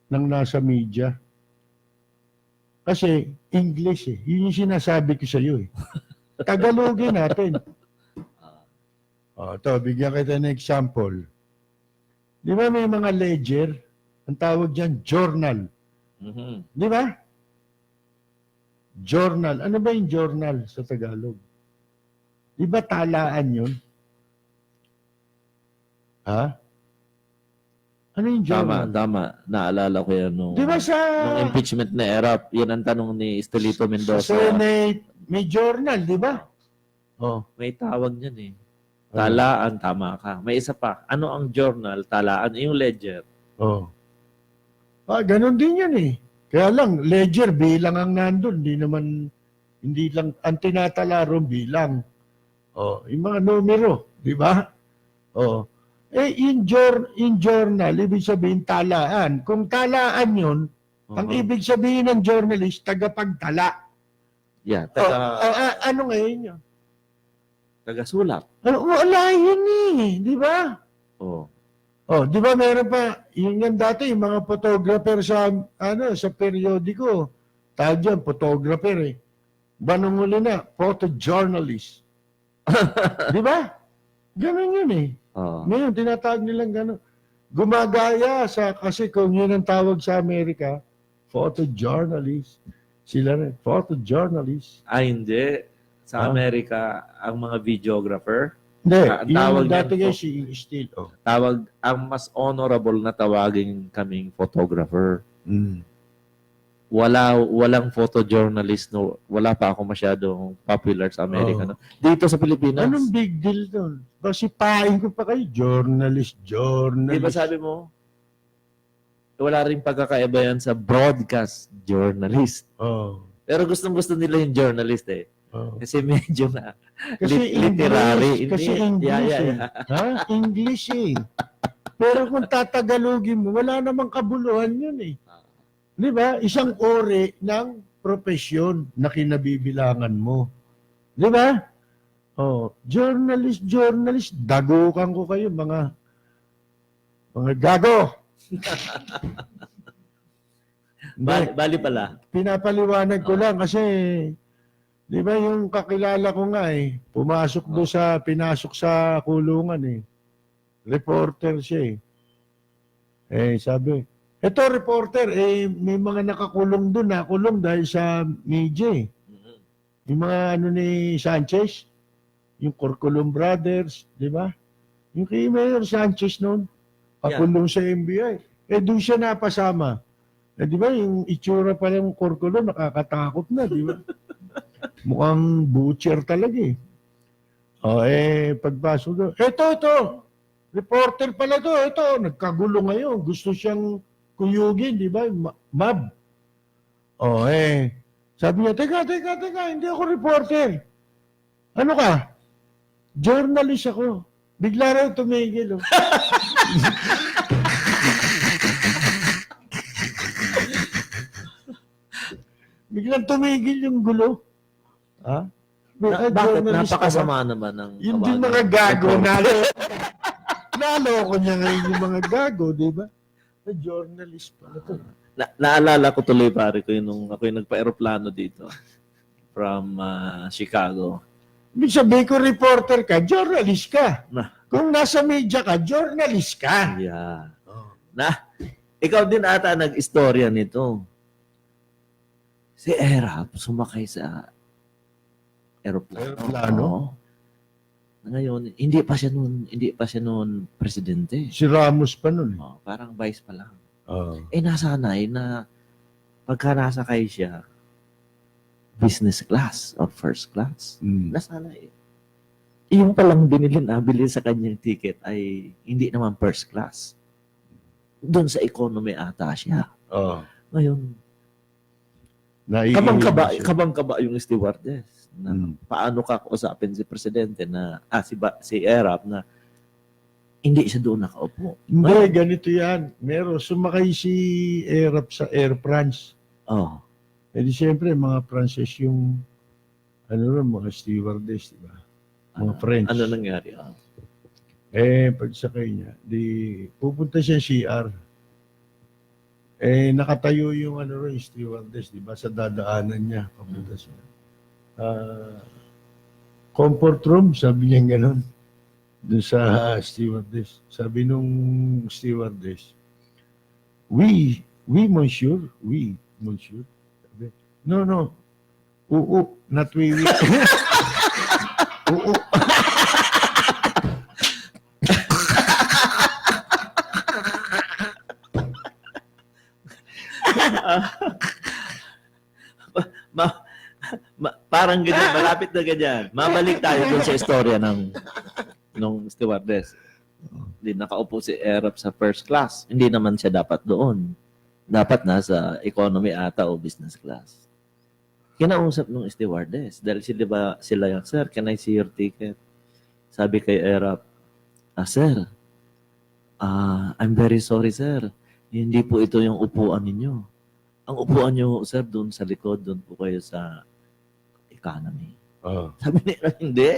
ng nasa media. Kasi English eh. Yun yung sinasabi ko sa iyo eh. Tagalogin natin. Ito, bigyan kita ng example. Di ba may mga ledger? Ang tawag dyan, journal. Mhm. Di ba? Journal. Ano ba yung journal sa Tagalog? Di ba talaan yun? Ha? Ano yung Tama, journal? tama. Naalala ko yan nung, Di ba sa, nung impeachment na ERAP. Yan ang tanong ni Estelito sa Mendoza. Senate, may journal, di ba? Oh. May tawag niyan eh. Talaan, tama ka. May isa pa. Ano ang journal? Talaan, yung ledger. Oh. Ganun din yan eh. Kaya lang, ledger, bilang ang nandun. Hindi lang, ang tinatala ron bilang. Oh, yung mga numero, di ba? Oh. In journal, ibig sabihin talaan. Kung talaan yun, ang Uh-huh. ibig sabihin ng journalist, tagapagtala. Yeah, Ano ngayon yun? taga-sulat. Wala yun eh, di ba? Oh. Oh, di ba meron pa, yun yan dati, yung mga photographer sa periodiko, tawag dyan, photographer eh. Banong huli na, photojournalist. Di ba? Ganun yun eh. Oh. Ngayon, tinatawag nilang ganun. Gumagaya kasi kung yun ang tawag sa Amerika, photojournalist. Sila rin, photojournalist. Hindi. Sa Amerika, ang mga videographer, Hindi, ang tawag yung dati niyan, guys, si Still. Oh. ang mas honorable na tawagin kaming photographer. Walang photojournalist, no. Wala pa ako masyadong popular sa Amerika. Oh. No? Dito sa Pilipinas, Anong big deal doon? Kasi paing ko pa kayo, journalist. di ba sabi mo, wala rin pagkakaiba yan sa broadcast journalist. Oh. Pero gustong-gusto nila yung journalist eh. Oh. Kasi medyo na Kasi literary. English, kasi Hindi. English Yeah. eh. Ha? English eh. Pero kung tatagalogin mo, wala namang kabuluhan yun eh. Di ba? Isang uri ng profesyon na kinabibilangan mo. Di ba? Oh, journalist, dagukan ko kayo, mga gago. Hindi. Bali pala. Pinapaliwanag ko lang kasi, di ba yung kakilala ko nga pumasok pinasok sa kulungan Reporter siya sabi, eto reporter, may mga nakakulong doon, nakulong dahil sa media Yung mga ni Sanchez, yung Corculum Brothers, di ba? Yung kay Mayor Sanchez noon, pakulong sa NBI. Doon siya napasama. Di ba, yung itsura pa ng Corculum, nakakatakot na, di ba? Mukhang butcher talaga pagpasok doon, ito, reporter pala to, ito, nagkagulo ngayon, gusto siyang kuyugin, di ba? Mab. Sabi niya, teka, hindi ako reporter. Ano ka? Journalist ako. Bigla raw tumigil. Biglang tumigil yung gulo. Ha? Bakit? Journalist ka ba? Napakasama naman ng Yung din mga gago, naloko niya ngayon yung mga gago, di ba? Journalist pala to. Naalala ko tuloy pare ko nung ako yung nagpa-aeroplano dito from Chicago. Ibig sabihin ko, reporter ka, journalist ka. Na. Kung nasa media ka, journalist ka. Yeah. Ikaw din ata nag-istorya nito. Si Erap sumakay sa aeroplano. Aeroplano? Oo. Ngayon, hindi pa siya noon presidente. Si Ramos pa nun. Parang vice pa lang. Oh. Nasanay na pagka nasakay siya, business class or first class. Mm. Nasanay. yung palang nabili sa kanyang ticket ay hindi naman first class. Doon sa economy ata siya. Oh. Ngayon, kabang-kaba yung stewardess na paano ka kausapin si presidente na si Erap na hindi siya doon nakaupo. Hindi, ganito yan. Meron, sumakay si Erap sa Air France. Oh. Eh di siyempre, mga Frances yung mga stewardess, di ba? Mga French. Ano nangyari? Oh. Eh, pagsakay niya, di pupunta siya CR. Eh, nakatayo yung stewardess, di ba? Sa dadaanan niya, papunta siya. Comfort room, sabi niya gano'n. Doon sa stewardess. Sabi nung stewardess, oui, monsieur. Sabi, no. Not we. Oo. Parang ganyan, malapit na ganyan. Mabalik tayo dun sa istorya ng stewardess. Hindi nakaupo si Erap sa first class. Hindi naman siya dapat doon. Dapat nasa economy ata o business class. Kinausap ng stewardess. Dahil sila yung, sir, can I see your ticket? Sabi kay Erap, sir, I'm very sorry, sir. Hindi po ito yung upuan ninyo. Ang upuan nyo, sir, doon sa likod, doon po kayo sa economy. Sabi nila, hindi.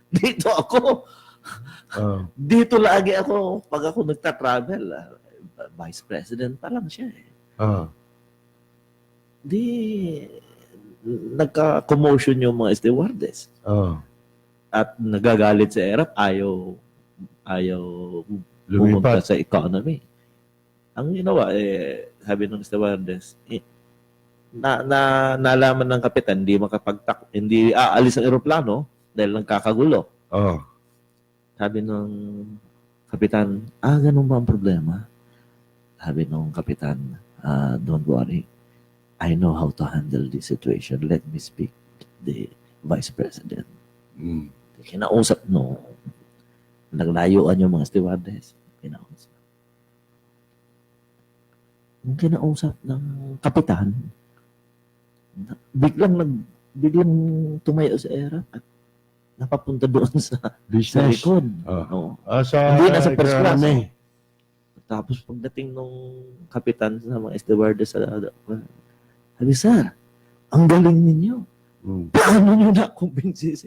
Dito ako. Dito lagi ako. Pag ako nagta-travel, vice president pa lang siya eh. Di, nagka-commotion yung mga stewardess. At nagagalit sa Erap, ayaw pumunta sa economy. Ang ginawa, sabi ng stewardess, nalaman ng kapitan, hindi aalis ang eroplano dahil nagkakagulo. Sabi ng kapitan, ganun ba ang problema? Sabi ng kapitan, don't worry. I know how to handle this situation. Let me speak to the vice president. Kinausap naglayuan yung mga stewardess. Yung kinausap ng kapitan, biglang tumayo sa Erap at napapunta doon sa likod. Hindi na sa first class. Tapos pagdating nung kapitan sa mga stewardess, sabi, sir, ang galing ninyo. Paano nyo na-convince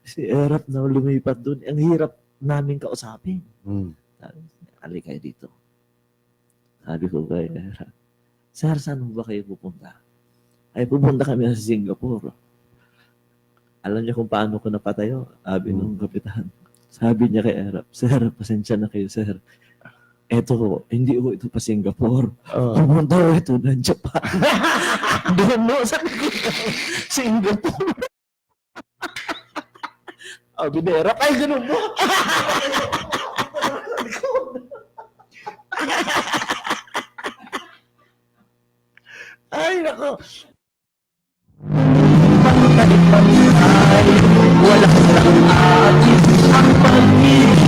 si Erap na lumipat doon? Ang hirap namin kausapin. Sabi, ali kayo dito. Sabi ko kay Erap, sir, saan ba kayo pupunta? Ay, pupunta kami sa Singapore. Alam niyo kung paano ko napatayo? Sabi nung kapitan. Sabi niya kay Erap, sir, pasensya na kayo, sir. Eto, hindi ko ito pa Singapore. Pumunta ko ito ng Japan. Doon mo sa Singapore. Sabi ni Erap, ay, ganun mo. Ay, nako. Wala ka lang atin ang pag-ibig.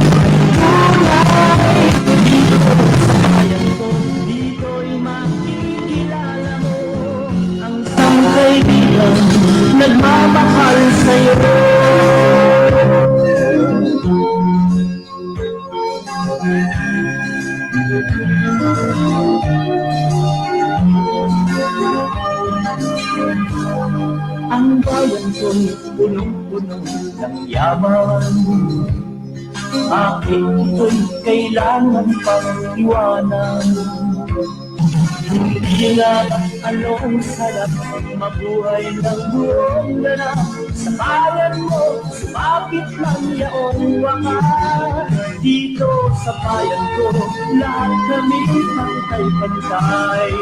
Dito sa bayan ko, dito'y makikilala mo ang isang kaibigan nagmamahal sa'yo. Ang bayan ko'y punong-puno ng yaman. Aking ito'y kailangan pang iwanan. Hindi nga anong sarap mabuhay ng buong ganap. Sa bayan mo, sumapit lang yaong wakas. Dito sa bayan ko, lahat kami pantay-pantay.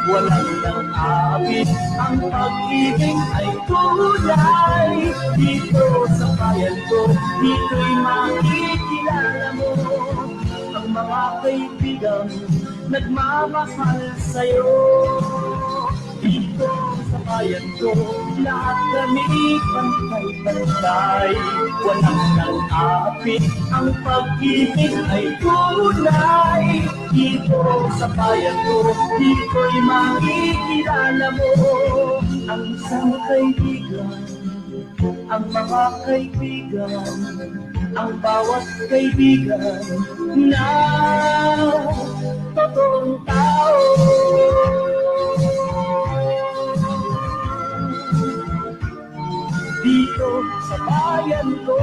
Walang nang abit, ang pag-ibig ay tunay. Dito sa bayan ko, dito'y makikilala mo ang mga kaibigan nagmamahal sa'yo. Dito sa bayan ko, lahat kami pantay-pantay. Walang nang-apit, ang pag-ibig ay tunay. Dito sa bayan ko, dito'y makikilala mo ang isang kaibigan, ang mga kaibigan, ang bawat kaibigan na totoong tao. Dito sa bayan ko.